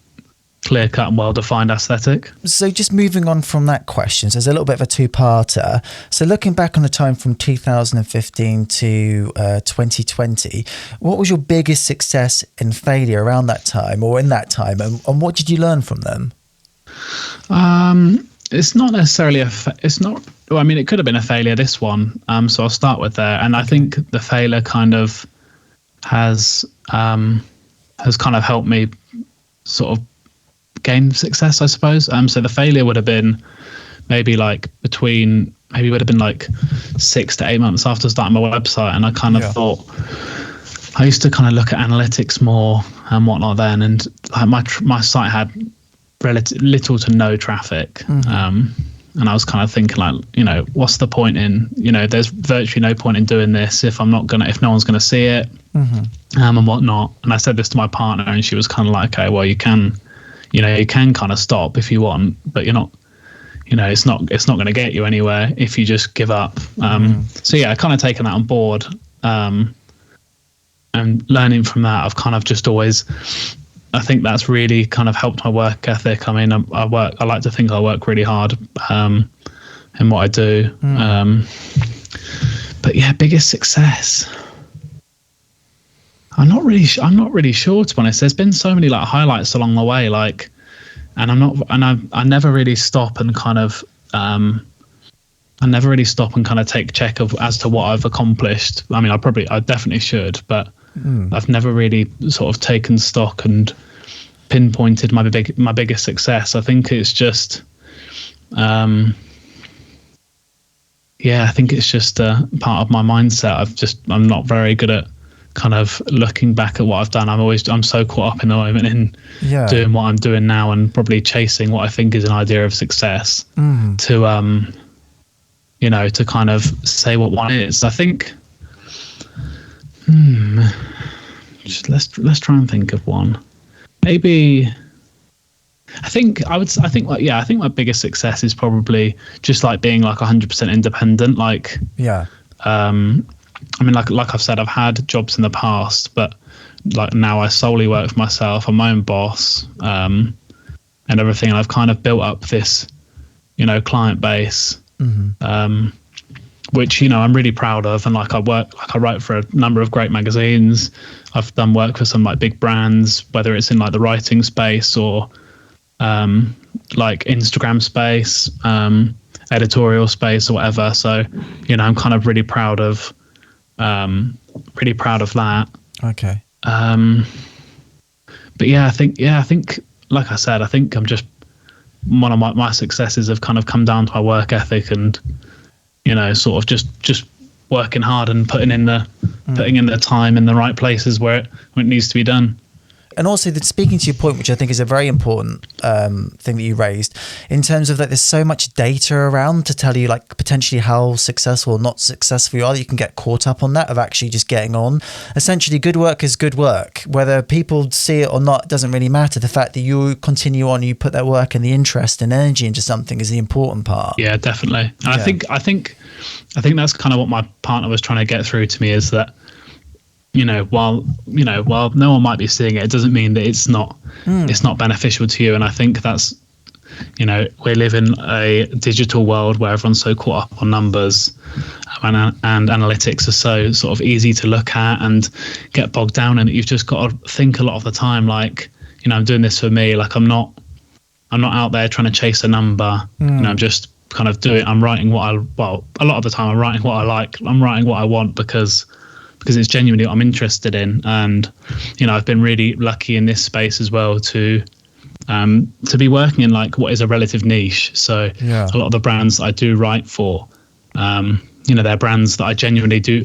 S4: well-defined aesthetic.
S3: So just moving on from that question, so there's a little bit of a two-parter. So looking back on the time from 2015 to 2020, what was your biggest success and failure around that time or in that time, and what did you learn from them?
S4: It's not necessarily well, I mean, it could have been a failure, this one. So I'll start with there. And I think the failure kind of has kind of helped me sort of gain success, I suppose. So the failure would have been maybe like 6 to 8 months after starting my website. And I kind of thought, I used to kind of look at analytics more and whatnot then. And like my site had little to no traffic. And I was kind of thinking like, what's the point in, there's virtually no point in doing this if no one's going to see it, and whatnot. And I said this to my partner and she was kind of like, okay, well, you can kind of stop if you want, but you're not, it's not going to get you anywhere if you just give up. So yeah, I kind of taken that on board, and learning from that, I've kind of just always, I think that's really kind of helped my work ethic. I mean, I like to think I work really hard in what I do. But yeah, biggest success. I'm not really sure, to be honest. There's been so many like highlights along the way, like, and I never really stop and kind of take check of as to what I've accomplished. I mean, I definitely should, but I've never really sort of taken stock and pinpointed my biggest success. I think it's just, I think it's just part of my mindset. I'm not very good at kind of looking back at what I've done. I'm so caught up in the moment in doing what I'm doing now and probably chasing what I think is an idea of success to kind of say what one is. I think, let's try and think of one. Maybe I think my biggest success is probably just like being like 100% independent. Like, I mean, like I've said, I've had jobs in the past, but like now I solely work for myself. I'm my own boss, and everything. And I've kind of built up this, client base, which, I'm really proud of. And like I write for a number of great magazines. I've done work for some like big brands, whether it's in like the writing space or like Instagram space, editorial space or whatever. So, I'm kind of really proud of that. Okay. But yeah, I think, like I said, I think I'm just, one of my successes have kind of come down to my work ethic and, sort of just working hard and putting in the time in the right places where it needs to be done.
S3: And also, speaking to your point, which I think is a very important thing that you raised, in terms of that there's so much data around to tell you like potentially how successful or not successful you are, that you can get caught up on that of actually just getting on. Essentially, good work is good work. Whether people see it or not, it doesn't really matter. The fact that you continue on, you put that work and the interest and energy into something is the important part.
S4: Yeah, definitely. And I think that's kind of what my partner was trying to get through to me, is that, while no one might be seeing it, it doesn't mean that it's not beneficial to you. And I think that's, we live in a digital world where everyone's so caught up on numbers, and analytics are so sort of easy to look at and get bogged down in it. You've just got to think a lot of the time, like, I'm doing this for me. Like I'm not out there trying to chase a number. I'm just kind of I'm writing a lot of the time I'm writing what I like. I'm writing what I want because it's genuinely what I'm interested in. And, I've been really lucky in this space as well to be working in like what is a relative niche. So a lot of the brands that I do write for, they're brands that I genuinely do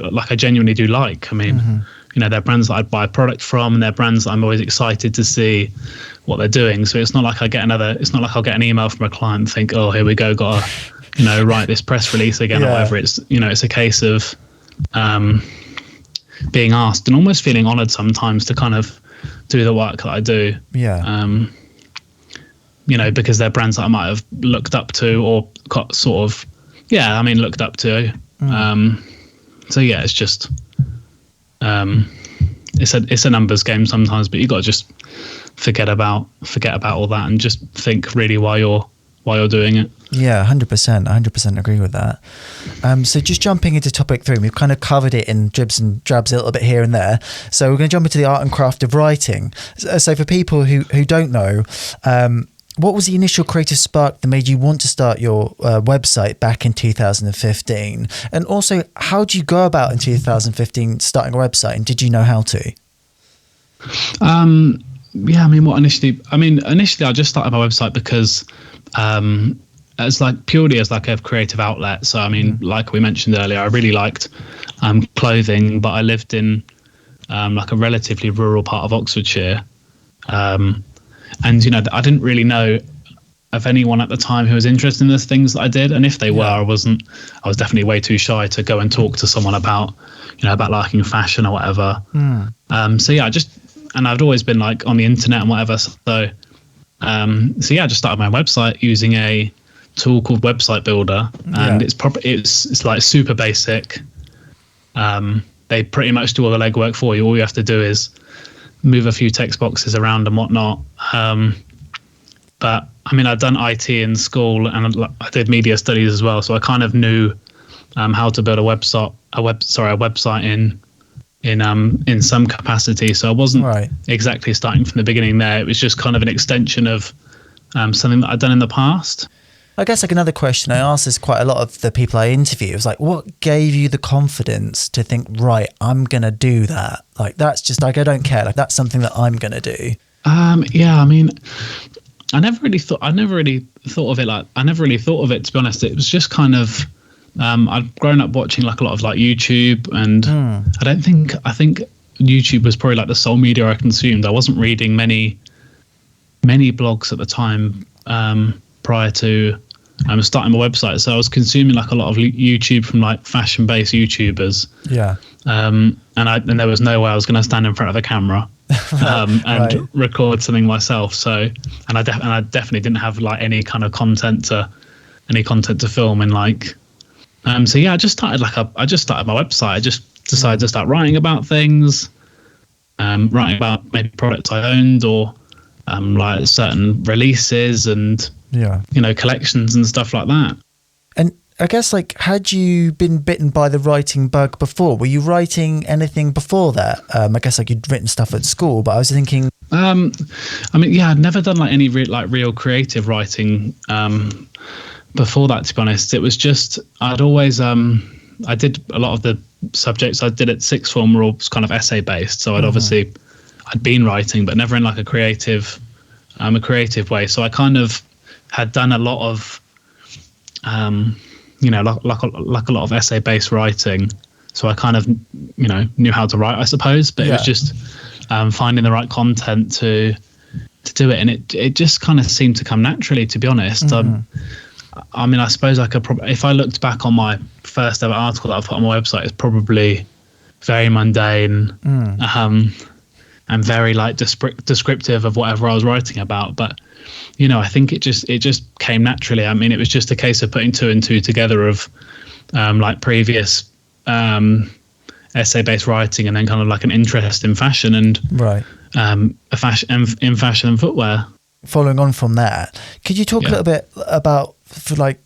S4: like. I mean, they're brands that I'd buy a product from, and they're brands that I'm always excited to see what they're doing. So it's not like I'll get an email from a client and think, oh, here we go, gotta, write this press release again or whatever. It's, it's a case of, being asked and almost feeling honored sometimes to kind of do the work that I do. Because they're brands that I might have looked up to or got sort of, looked up to So yeah, it's just it's a numbers game sometimes, but you got to just forget about all that and just think really why you're doing it.
S3: Yeah, 100% agree with that. So just jumping into topic 3, we've kind of covered it in dribs and drabs a little bit here and there. So we're going to jump into the art and craft of writing. So for people who don't know, what was the initial creative spark that made you want to start your website back in 2015? And also, how do you go about in 2015 starting a website, and did you know how to?
S4: Yeah, initially I just started my website because as like purely as like a creative outlet. So like we mentioned earlier, I really liked clothing, but I lived in like a relatively rural part of Oxfordshire, and I didn't really know of anyone at the time who was interested in the things that I did, and if they were, I was definitely way too shy to go and talk to someone about liking fashion or whatever. So yeah, I'd always been like on the internet and whatever. So yeah, I just started my website using a tool called Website Builder, and it's like super basic. They pretty much do all the legwork for you. All you have to do is move a few text boxes around and whatnot. But I'd done IT in school, and I did media studies as well, so I kind of knew how to build a website in some capacity. So I wasn't exactly starting from the beginning there. It was just kind of an extension of something that I'd done in the past.
S3: I guess like another question, I ask this quite a lot of the people I interview, is like, what gave you the confidence to think, right, I'm going to do that? Like, that's just like, I don't care. Like, that's something that I'm going to do.
S4: Yeah, I never really thought of it, to be honest. It was just kind of, I'd grown up watching like a lot of like YouTube, and I think YouTube was probably like the sole media I consumed. I wasn't reading many blogs at the time prior to starting my website, so I was consuming like a lot of YouTube from like fashion-based YouTubers. Yeah. And there was no way I was going to stand in front of a camera and record something myself. So, and I definitely didn't have like any kind of content to film, and like. So yeah, I just started my website. I just decided to start writing about things, writing about maybe products I owned, or like certain releases and collections and stuff like that.
S3: And I guess like, had you been bitten by the writing bug before? Were you writing anything before that? I guess like you'd written stuff at school, but I was thinking.
S4: I'd never done like any real creative writing. Before that, to be honest, it was just I'd always I did a lot of the subjects I did at sixth form were all kind of essay based, so I'd been writing, but never in like a creative way. So I kind of had done a lot of like a lot of essay based writing, so I kind of knew how to write, I suppose, but it was just finding the right content to do it, and it just kind of seemed to come naturally, to be honest. I suppose I could probably, if I looked back on my first ever article that I put on my website, it's probably very mundane and very like descriptive of whatever I was writing about. But I think it just came naturally. It was just a case of putting 2 and 2 together of like previous essay-based writing, and then kind of like an interest in fashion and in fashion and footwear.
S3: Following on from that, could you talk a little bit about, for like,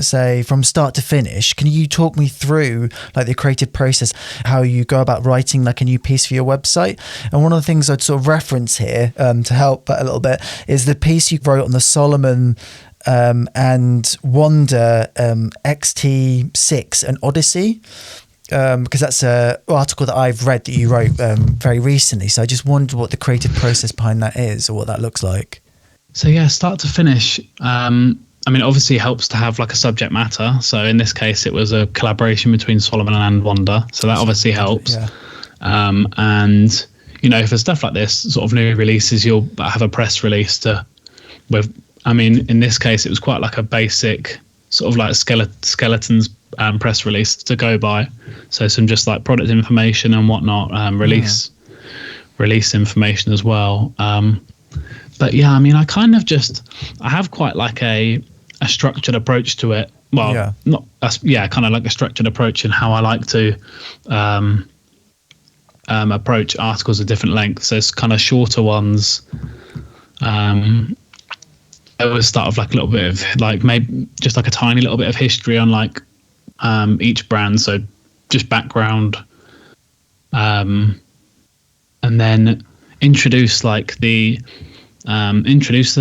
S3: say from start to finish, can you talk me through like the creative process, how you go about writing like a new piece for your website? And one of the things I'd sort of reference here to help a little bit is the piece you wrote on the Solomon and Wonder XT6 and Odyssey. Because that's an article that I've read that you wrote very recently. So I just wondered what the creative process behind that is, or what that looks like.
S4: So yeah, start to finish. Obviously it helps to have like a subject matter. So in this case, it was a collaboration between Solomon and Wonder. So that obviously helps. Yeah. And for stuff like this, sort of new releases, you'll have a press release in this case, it was quite like a basic sort of like skeletons press release to go by. So some just like product information and whatnot, release information as well. But yeah, I kind of I have quite like a structured approach to it, well, not that's kind of like a structured approach in how I like to approach articles of different lengths. So it's kind of shorter ones. I always start with like a little bit of like maybe just like a tiny little bit of history on like each brand, so just background, and then introduce the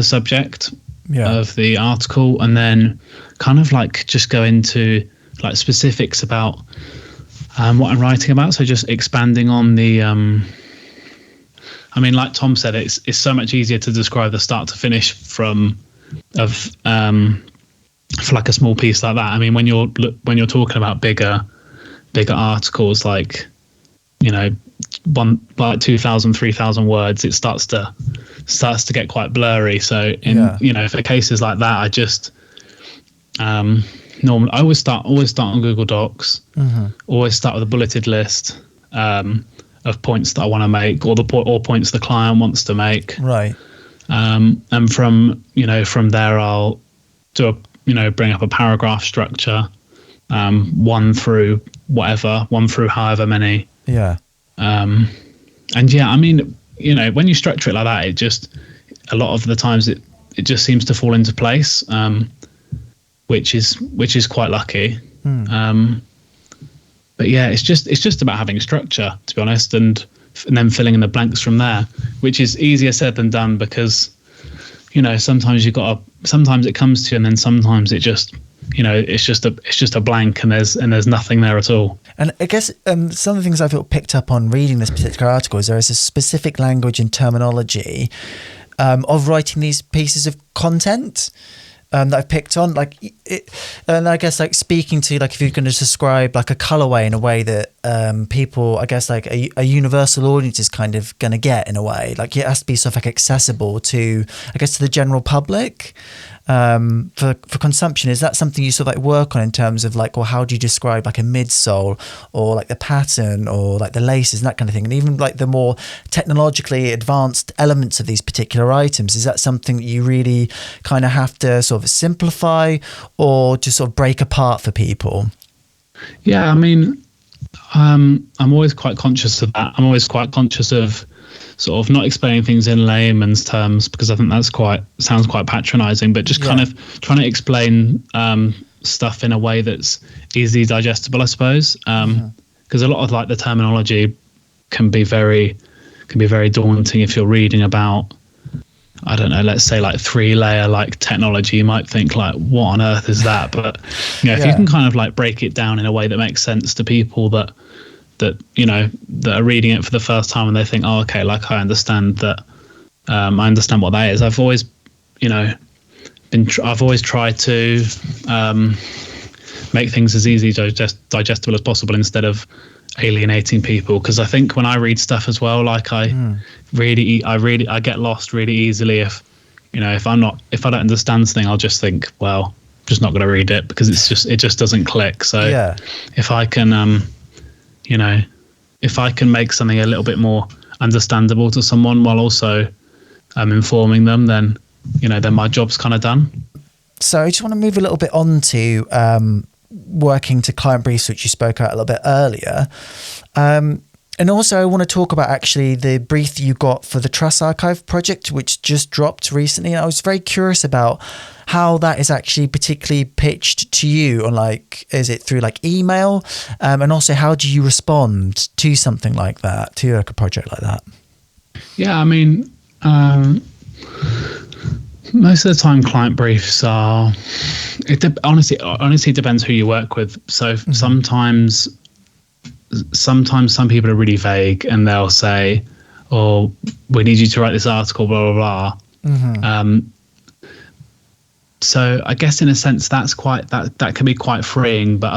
S4: subject of the article, and then kind of like just go into like specifics about what I'm writing about. So just expanding on the I mean, like Tom said, it's so much easier to describe the start to finish for like a small piece like that. I mean, when you're talking about bigger articles, like, you know, 2,000, 3,000 words, it starts to get quite blurry. So you know, for cases like that, I just normally I always start on Google Docs. Always start with a bulleted list of points that I want to make, or points the client wants to make.
S3: Right.
S4: And from there, I'll bring up a paragraph structure, one through however many. Yeah. And yeah, I mean, you know, when you structure it like that, it just, a lot of the times it just seems to fall into place, which is quite lucky. But yeah, it's just about having structure, to be honest, and then filling in the blanks from there, which is easier said than done, because, you know, sometimes sometimes it comes to you, and then sometimes it just, you know, it's just a blank, and there's nothing there at all.
S3: And I guess some of the things I've picked up on reading this particular article is there is a specific language and terminology of writing these pieces of content that I've picked on, like it, and I guess like speaking to, like, if you're going to describe like a colorway in a way that people, I guess like a universal audience is kind of going to get, in a way, like it has to be sort of like accessible to, I guess, to the general public for consumption. Is that something you sort of like work on in terms of like, well, how do you describe like a midsole, or like the pattern, or like the laces and that kind of thing, and even like the more technologically advanced elements of these particular items? Is that something that you really kind of have to sort of simplify, or just sort of break apart for people?
S4: Yeah, I mean, I'm always quite conscious of that. I'm always quite conscious of sort of not explaining things in layman's terms, because I think that's sounds quite patronizing, but just kind of trying to explain stuff in a way that's easily digestible, I suppose. Because a lot of like the terminology can be very daunting if you're reading about, I don't know, let's say like 3-layer like technology. You might think like, what on earth is that? But you know, if you can kind of like break it down in a way that makes sense to people that you know, that are reading it for the first time, and they think, oh, okay, like I understand that. I understand what that is. I've always, you know, I've always tried to make things as easy digestible as possible, instead of alienating people. Because I think when I read stuff as well, like I get lost really easily if, you know, if I don't understand something, I'll just think, well, I'm just not going to read it, because it just doesn't click. So if I can you know, if I can make something a little bit more understandable to someone while also informing them, then, you know, then my job's kind of done.
S3: So I just want to move a little bit on to working to client briefs, which you spoke about a little bit earlier. And also I want to talk about actually the brief that you got for the Truss Archive project, which just dropped recently. And I was very curious about how that is actually particularly pitched to you, on like, is it through like email? And also, how do you respond to something like that, to like a project like that?
S4: Yeah, I mean, most of the time client briefs are, honestly depends who you work with. So sometimes some people are really vague, and they'll say, oh, we need you to write this article, blah, blah, blah. So I guess in a sense that can be quite freeing, but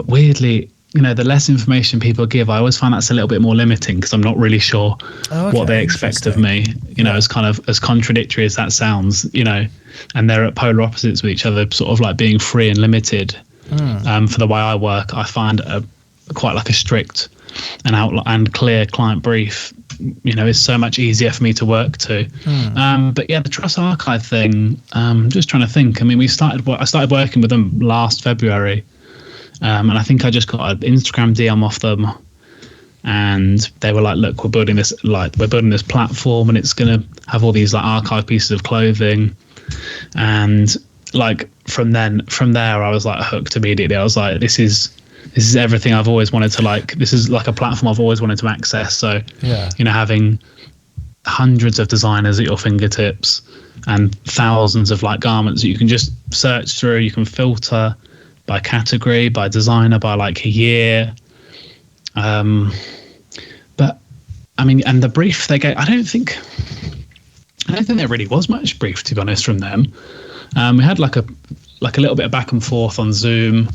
S4: weirdly, you know, the less information people give, I always find that's a little bit more limiting, because I'm not really sure what they expect of me, you know, as contradictory as that sounds, you know, and they're at polar opposites with each other, sort of like being free and limited. For the way I work, I find quite like a strict and clear client brief is so much easier for me to work to. But yeah, the Trust Archive thing, just trying to think. I mean, I started working with them last February, and I think I just got an Instagram DM off them, and they were like, look, we're building this platform, and it's going to have all these like archive pieces of clothing. And like from there I was like hooked immediately. I was like, this is everything I've always wanted to, like, this is like a platform I've always wanted to access. So having hundreds of designers at your fingertips and thousands of like garments that you can just search through, you can filter by category, by designer, by like a year. But I mean, and the brief they gave, I don't think there really was much brief, to be honest, from them. We had like a little bit of back and forth on Zoom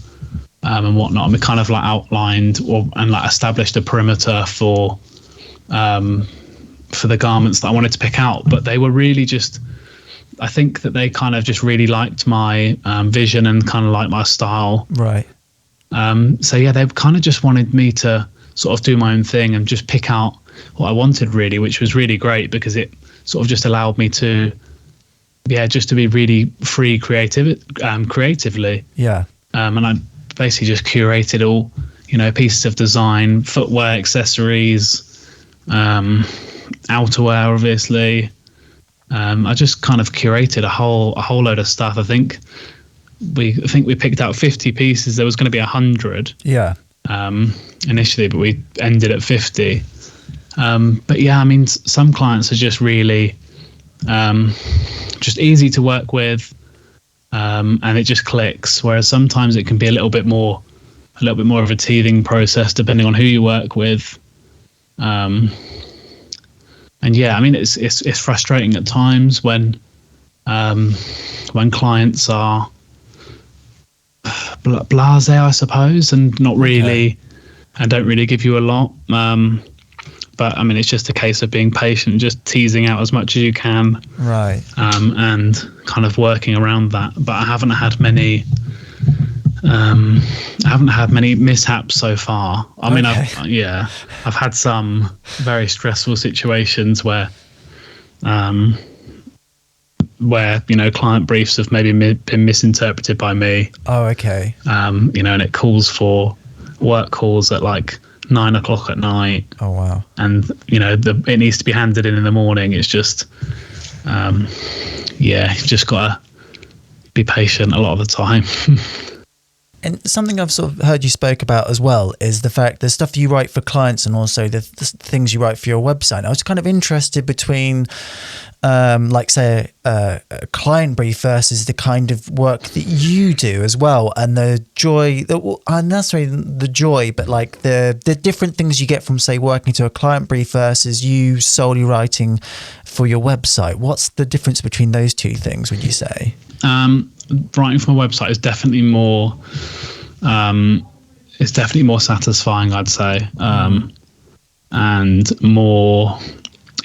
S4: and whatnot, and we kind of like outlined and like established a perimeter for the garments that I wanted to pick out. But they were really just, I think that they kind of just really liked my vision and kind of like my style.
S3: Right.
S4: So yeah, they kind of just wanted me to sort of do my own thing and just pick out what I wanted, really, which was really great because it sort of just allowed me to, just to be really free creatively. Yeah. And I basically just curated all, pieces of design, footwear, accessories, outerwear, obviously. I just kind of curated a whole load of stuff. I think we picked out 50 pieces. There was going to be 100. Yeah. Initially, but we ended at 50. But yeah, I mean, some clients are just really just easy to work with, and it just clicks. Whereas sometimes it can be a little bit more of a teething process depending on who you work with. And yeah, I mean, it's frustrating at times when clients are blasé, I suppose, and not really, and don't really give you a lot. But I mean, it's just a case of being patient, just teasing out as much as you can, right? And kind of working around that. But I haven't had many mishaps so far. I mean, I've had some very stressful situations where client briefs have maybe been misinterpreted by me. Oh, okay. And it calls for work calls at like 9 o'clock at night. Oh, wow. And it needs to be handed in the morning. It's just you've just got to be patient a lot of the time.
S3: And something I've sort of heard you spoke about as well is the fact the stuff you write for clients and also the things you write for your website. I was kind of interested between like say a client brief versus the kind of work that you do as well, and the joy, and that's really the joy, but like the different things you get from say working to a client brief versus you solely writing for your website. What's the difference between those two things, would you say?
S4: Writing for a website is definitely more satisfying, I'd say, and more.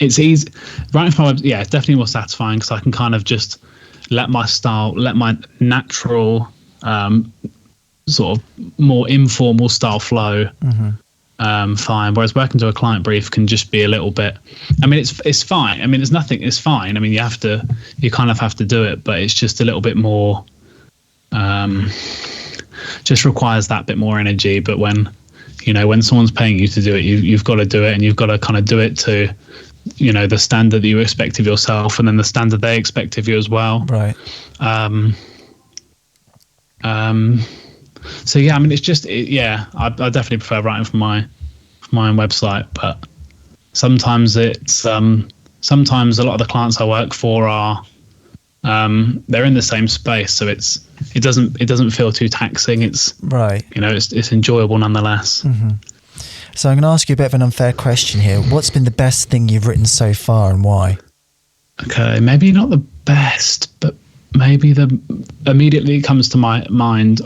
S4: It's easy. Writing for my website, it's definitely more satisfying because I can kind of just let my natural, sort of more informal style flow. Fine. Whereas working to a client brief can just be a little bit. I mean, it's fine. I mean, it's fine. I mean, you kind of have to do it, but it's just a little bit more. Just requires that bit more energy. But when someone's paying you to do it, you've got to do it, and you've got to kind of do it to, the standard that you expect of yourself, and then the standard they expect of you as well. Right. So yeah, I mean, it's just I definitely prefer writing for my own website, but sometimes sometimes a lot of the clients I work for are they're in the same space, so it doesn't feel too taxing. It's right. It's enjoyable nonetheless. Mm-hmm.
S3: So I'm going to ask you a bit of an unfair question here. What's been the best thing you've written so far, and why?
S4: Okay, maybe not the best, but maybe immediately comes to my mind.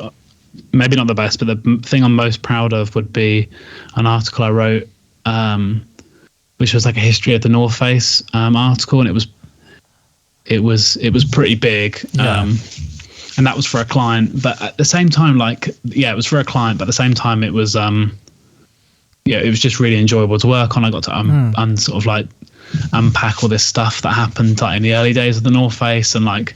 S4: Maybe not the best, but the thing I'm most proud of would be an article I wrote, which was like a history of the North Face article, and it was pretty big, and that was for a client. But at the same time, it was for a client, but at the same time, it was yeah, it was just really enjoyable to work on. I got to sort of like unpack all this stuff that happened like in the early days of the North Face, and like,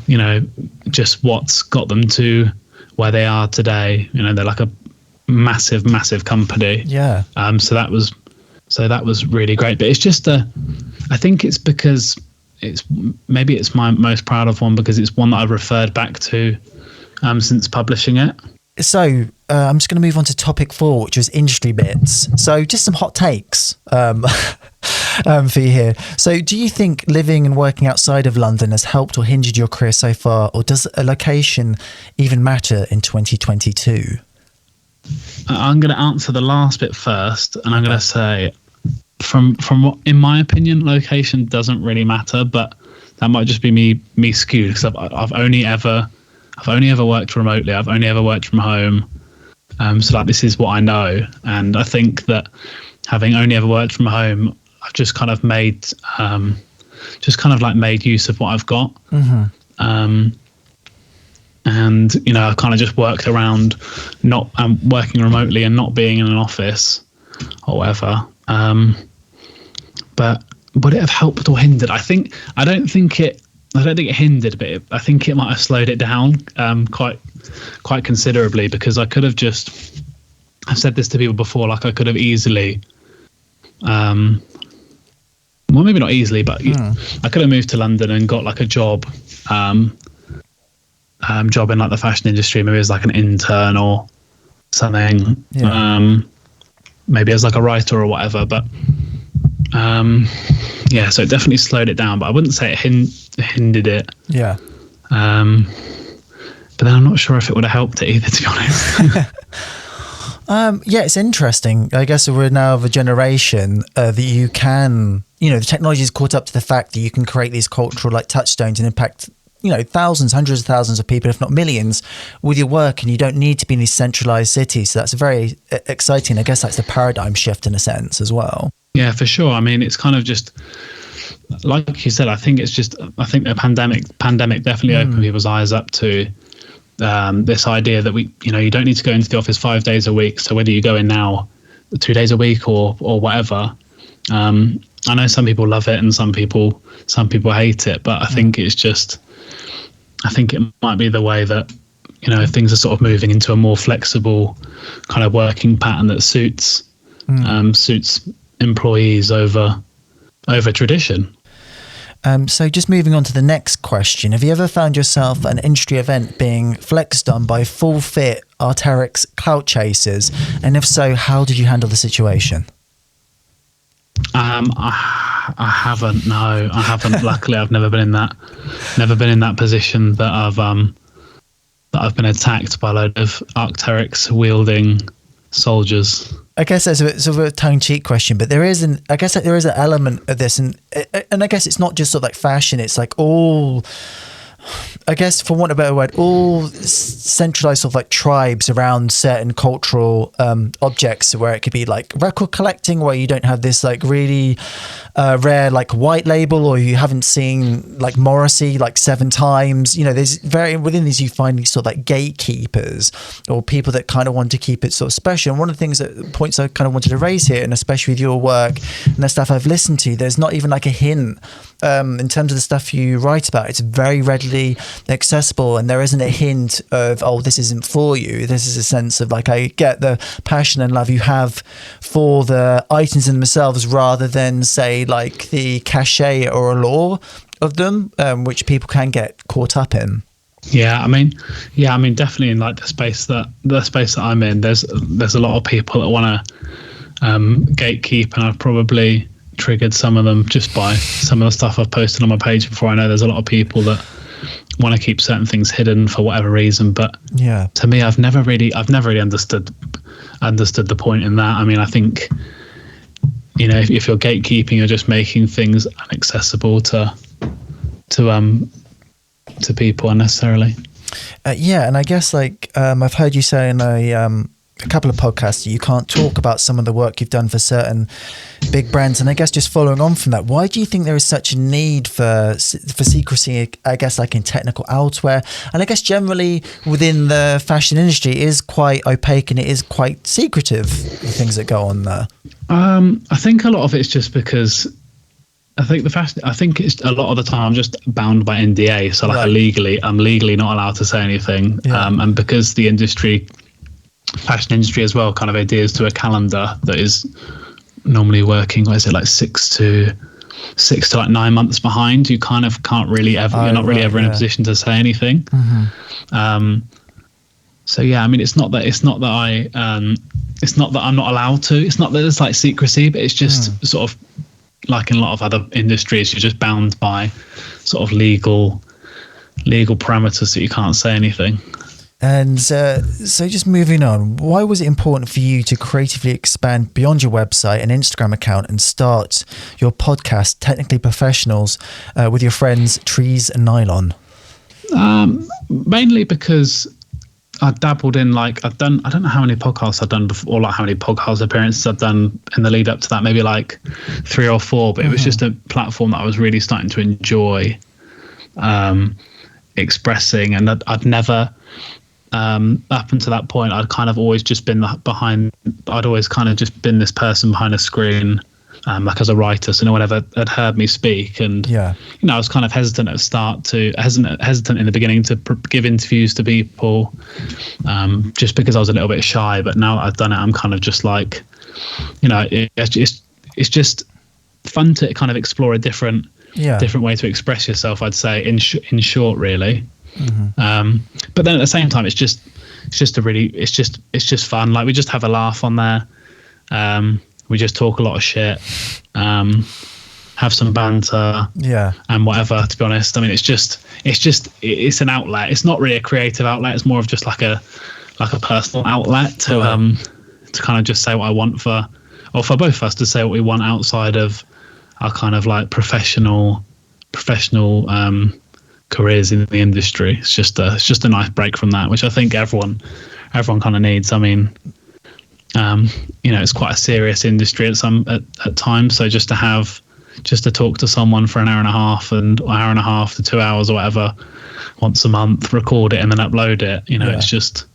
S4: you know, just what's got them to where they are today. You know, they're like a massive company.
S3: Yeah.
S4: So that was really great. But it's just I think it's because it's my most proud of one, because it's one that I've referred back to since publishing it.
S3: So I'm just going to move on to topic 4, which was industry bits. So just some hot takes for you here. So do you think living and working outside of London has helped or hindered your career so far, or does a location even matter in 2022?
S4: I'm going to answer the last bit first, and I'm going to say, from what, in my opinion, location doesn't really matter, but that might just be me skewed, because I've only ever worked remotely. I've only ever worked from home. So like, this is what I know. And I think that having only ever worked from home, I've just kind of made use of what I've got. Mm-hmm. And, you know, I've kind of just worked around not working remotely and not being in an office or whatever. But would it have helped or hindered? I don't think it hindered, but I think it might have slowed it down quite considerably, because I could have just, I've said this to people before, like I could have easily, well, maybe not easily, but I could have moved to London and got like a job in like the fashion industry, maybe as like an intern or something, maybe as like a writer or whatever, but yeah, so it definitely slowed it down, but I wouldn't say it hindered it.
S3: Yeah.
S4: But then I'm not sure if it would have helped it either, to be honest.
S3: Yeah, it's interesting. I guess we're now of a generation that you can, you know, the technology has caught up to the fact that you can create these cultural like touchstones and impact, you know, thousands, hundreds of thousands of people, if not millions, with your work, and you don't need to be in these centralized cities. So that's very exciting. I guess that's the paradigm shift in a sense as well.
S4: Yeah, for sure. I mean, it's kind of just, like you said, I think the pandemic definitely opened people's eyes up to this idea that you don't need to go into the office 5 days a week. So whether you go in now 2 days a week or whatever, I know some people love it and some people hate it, but I think it might be the way that, you know, things are sort of moving into a more flexible kind of working pattern that suits employees over tradition.
S3: So just moving on to the next question. Have you ever found yourself at an industry event being flexed on by full fit Arc'teryx clout chasers? And if so, how did you handle the situation?
S4: I haven't. No, I haven't. Luckily, I've never been in that position that I've been attacked by a load of Arc'teryx wielding soldiers. I guess
S3: that's a bit sort of a tongue-in-cheek question, but there is an element of this, and I guess it's not just sort of like fashion. It's like all, I guess, for want of a better word, all centralized sort of like tribes around certain cultural objects, where it could be like record collecting, where you don't have this like really rare like white label, or you haven't seen like Morrissey like 7 times. You know, there's within these you find these sort of like gatekeepers or people that kind of want to keep it sort of special. And one of the points I kind of wanted to raise here, and especially with your work and the stuff I've listened to, there's not even like a hint in terms of the stuff you write about. It's very readily accessible, and there isn't a hint of, oh, this isn't for you. This is a sense of like, I get the passion and love you have for the items in themselves, rather than say like the cachet or allure of them, which people can get caught up in.
S4: I mean definitely in like the space that I'm in, there's a lot of people that want to gatekeep, and I've probably triggered some of them just by some of the stuff I've posted on my page before. I know there's a lot of people that want to keep certain things hidden for whatever reason, but to me, I've never really understood the point in that. I mean, I think, you know, if you're gatekeeping, you're just making things inaccessible to people unnecessarily.
S3: And I guess like I've heard you say in a a couple of podcasts, you can't talk about some of the work you've done for certain big brands. And I guess just following on from that, why do you think there is such a need for secrecy, I guess, like in technical outerwear? And I guess generally within the fashion industry, it is quite opaque and it is quite secretive, the things that go on there.
S4: I think a lot of it's just because I think it's a lot of the time I'm just bound by NDA. So like I'm legally not allowed to say anything. Yeah. And because the fashion industry as well, kind of adheres to a calendar that is normally working, what is it, like 6 to like 9 months behind, you kind of can't really ever, you're not really ever in a position to say anything. Mm-hmm. So yeah, I mean, it's not that I'm not allowed to, it's not that it's like secrecy, but it's just sort of like in a lot of other industries, you're just bound by sort of legal parameters that you can't say anything.
S3: And so just moving on, why was it important for you to creatively expand beyond your website and Instagram account and start your podcast, Technically Professionals, with your friends Trees and Nylon?
S4: Mainly because I dabbled in, like, I don't know how many podcasts I've done before, or like how many podcast appearances I've done in the lead up to that, maybe like 3 or 4, but it was just a platform that I was really starting to enjoy expressing. And I'd never, up until that point, I'd kind of always just been I'd always kind of just been this person behind a screen, like as a writer, so no one ever had heard me speak. And I was kind of hesitant hesitant in the beginning to give interviews to people, just because I was a little bit shy. But now that I've done it, I'm kind of just like, it's just fun to kind of explore a different way to express yourself, I'd say, in short, really. Mm-hmm. But then at the same time, it's just fun. Like, we just have a laugh on there. We just talk a lot of shit, have some banter, and whatever. To be honest, I mean, it's an outlet. It's not really a creative outlet. It's more of just like a personal outlet to kind of just say what I want for both of us to say what we want outside of our kind of like professional careers in the industry. It's just a nice break from that, which I think everyone kind of needs. I mean, it's quite a serious industry at times. So just to talk to someone for an hour and a half to 2 hours or whatever, once a month, record it and then upload it. It's just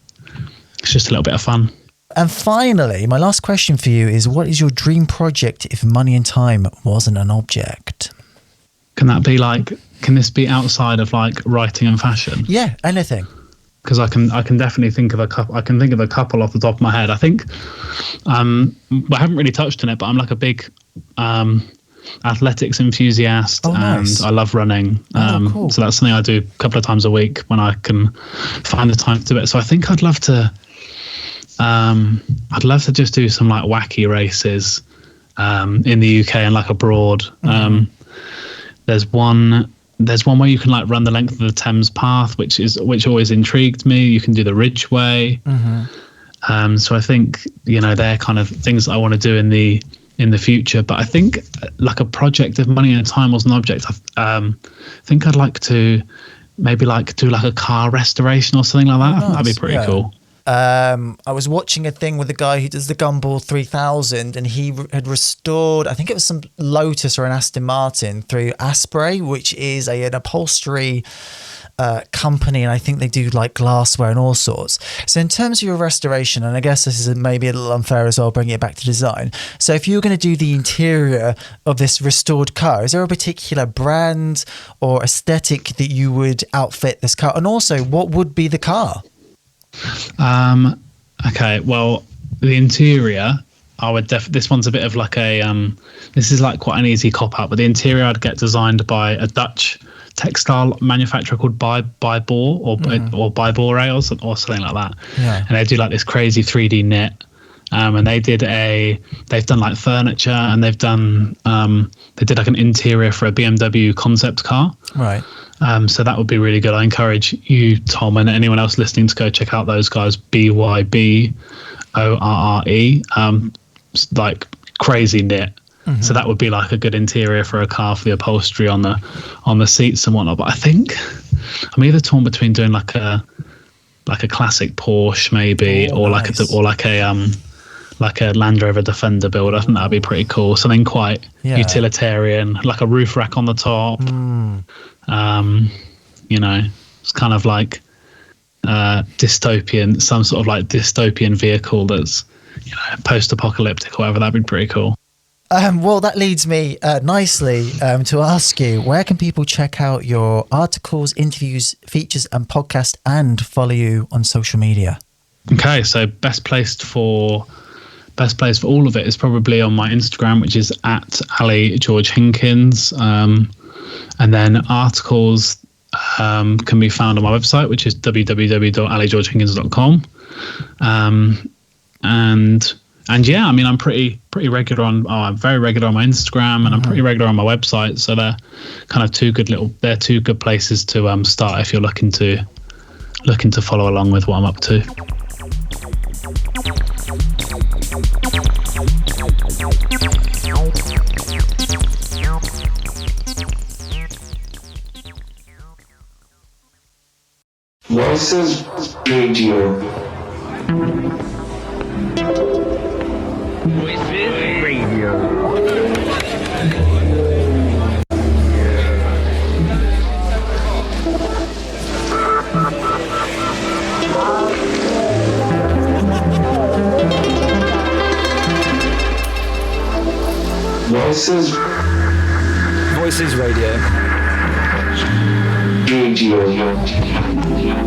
S4: a little bit of fun.
S3: And finally, my last question for you is, what is your dream project if money and time wasn't an object? Can this be outside of like writing and fashion? Yeah, anything.
S4: Because I can definitely think of a couple. I can think of a couple off the top of my head. I think I haven't really touched on it, but I'm like a big athletics enthusiast, and I love running. Cool. So that's something I do a couple of times a week when I can find the time to do it. So I think I'd love to just do some like wacky races in the UK and like abroad. Mm-hmm. There's one where you can like run the length of the Thames Path, which always intrigued me. You can do the Ridgeway. Mm-hmm. So I think they're kind of things that I want to do in the future. But I think like a project of money and time was an object. I think I'd like to maybe like do like a car restoration or something like that. Nice. That'd be pretty cool.
S3: I was watching a thing with a guy who does the Gumball 3000, and he had restored, I think it was some Lotus or an Aston Martin through Asprey, which is an upholstery company, and I think they do like glassware and all sorts. So in terms of your restoration, and I guess this is maybe a little unfair as well, bringing it back to design. So if you were going to do the interior of this restored car, is there a particular brand or aesthetic that you would outfit this car? And also, what would be the car?
S4: Okay, well, the interior, I would this one's a bit of like this is like quite an easy cop out, but the interior I'd get designed by a Dutch textile manufacturer called Bybor or Bybore or something like that. Yeah. And they do like this crazy 3D knit. And they've done like furniture, and they did like an interior for a BMW concept car. Right. So that would be really good. I encourage you, Tom, and anyone else listening to go check out those guys, Bybore, like crazy knit. Mm-hmm. So that would be like a good interior for a car, for the upholstery on the seats and whatnot. But I think I'm either torn between doing like like a classic Porsche maybe, or
S3: nice.
S4: like a Land Rover Defender build. I think that'd be pretty cool. Something quite utilitarian, like a roof rack on the top. You know, it's kind of like dystopian, some sort of like dystopian vehicle that's, you know, post-apocalyptic or whatever. That'd be pretty cool.
S3: Well, that leads me nicely to ask you, where can people check out your articles, interviews, features and podcast, and follow you on social media?
S4: Okay, so best place for all of it is probably on my Instagram, which is at Ali George Hinkins. And then articles can be found on my website, which is www.aligeorgehinkins.com. And yeah, I mean, I'm pretty regular I'm very regular on my Instagram, and I'm pretty regular on my website. So they're kind of two good places to start if you're looking to follow along with what I'm up to.
S1: Voices Radio. Voices Radio. Radio.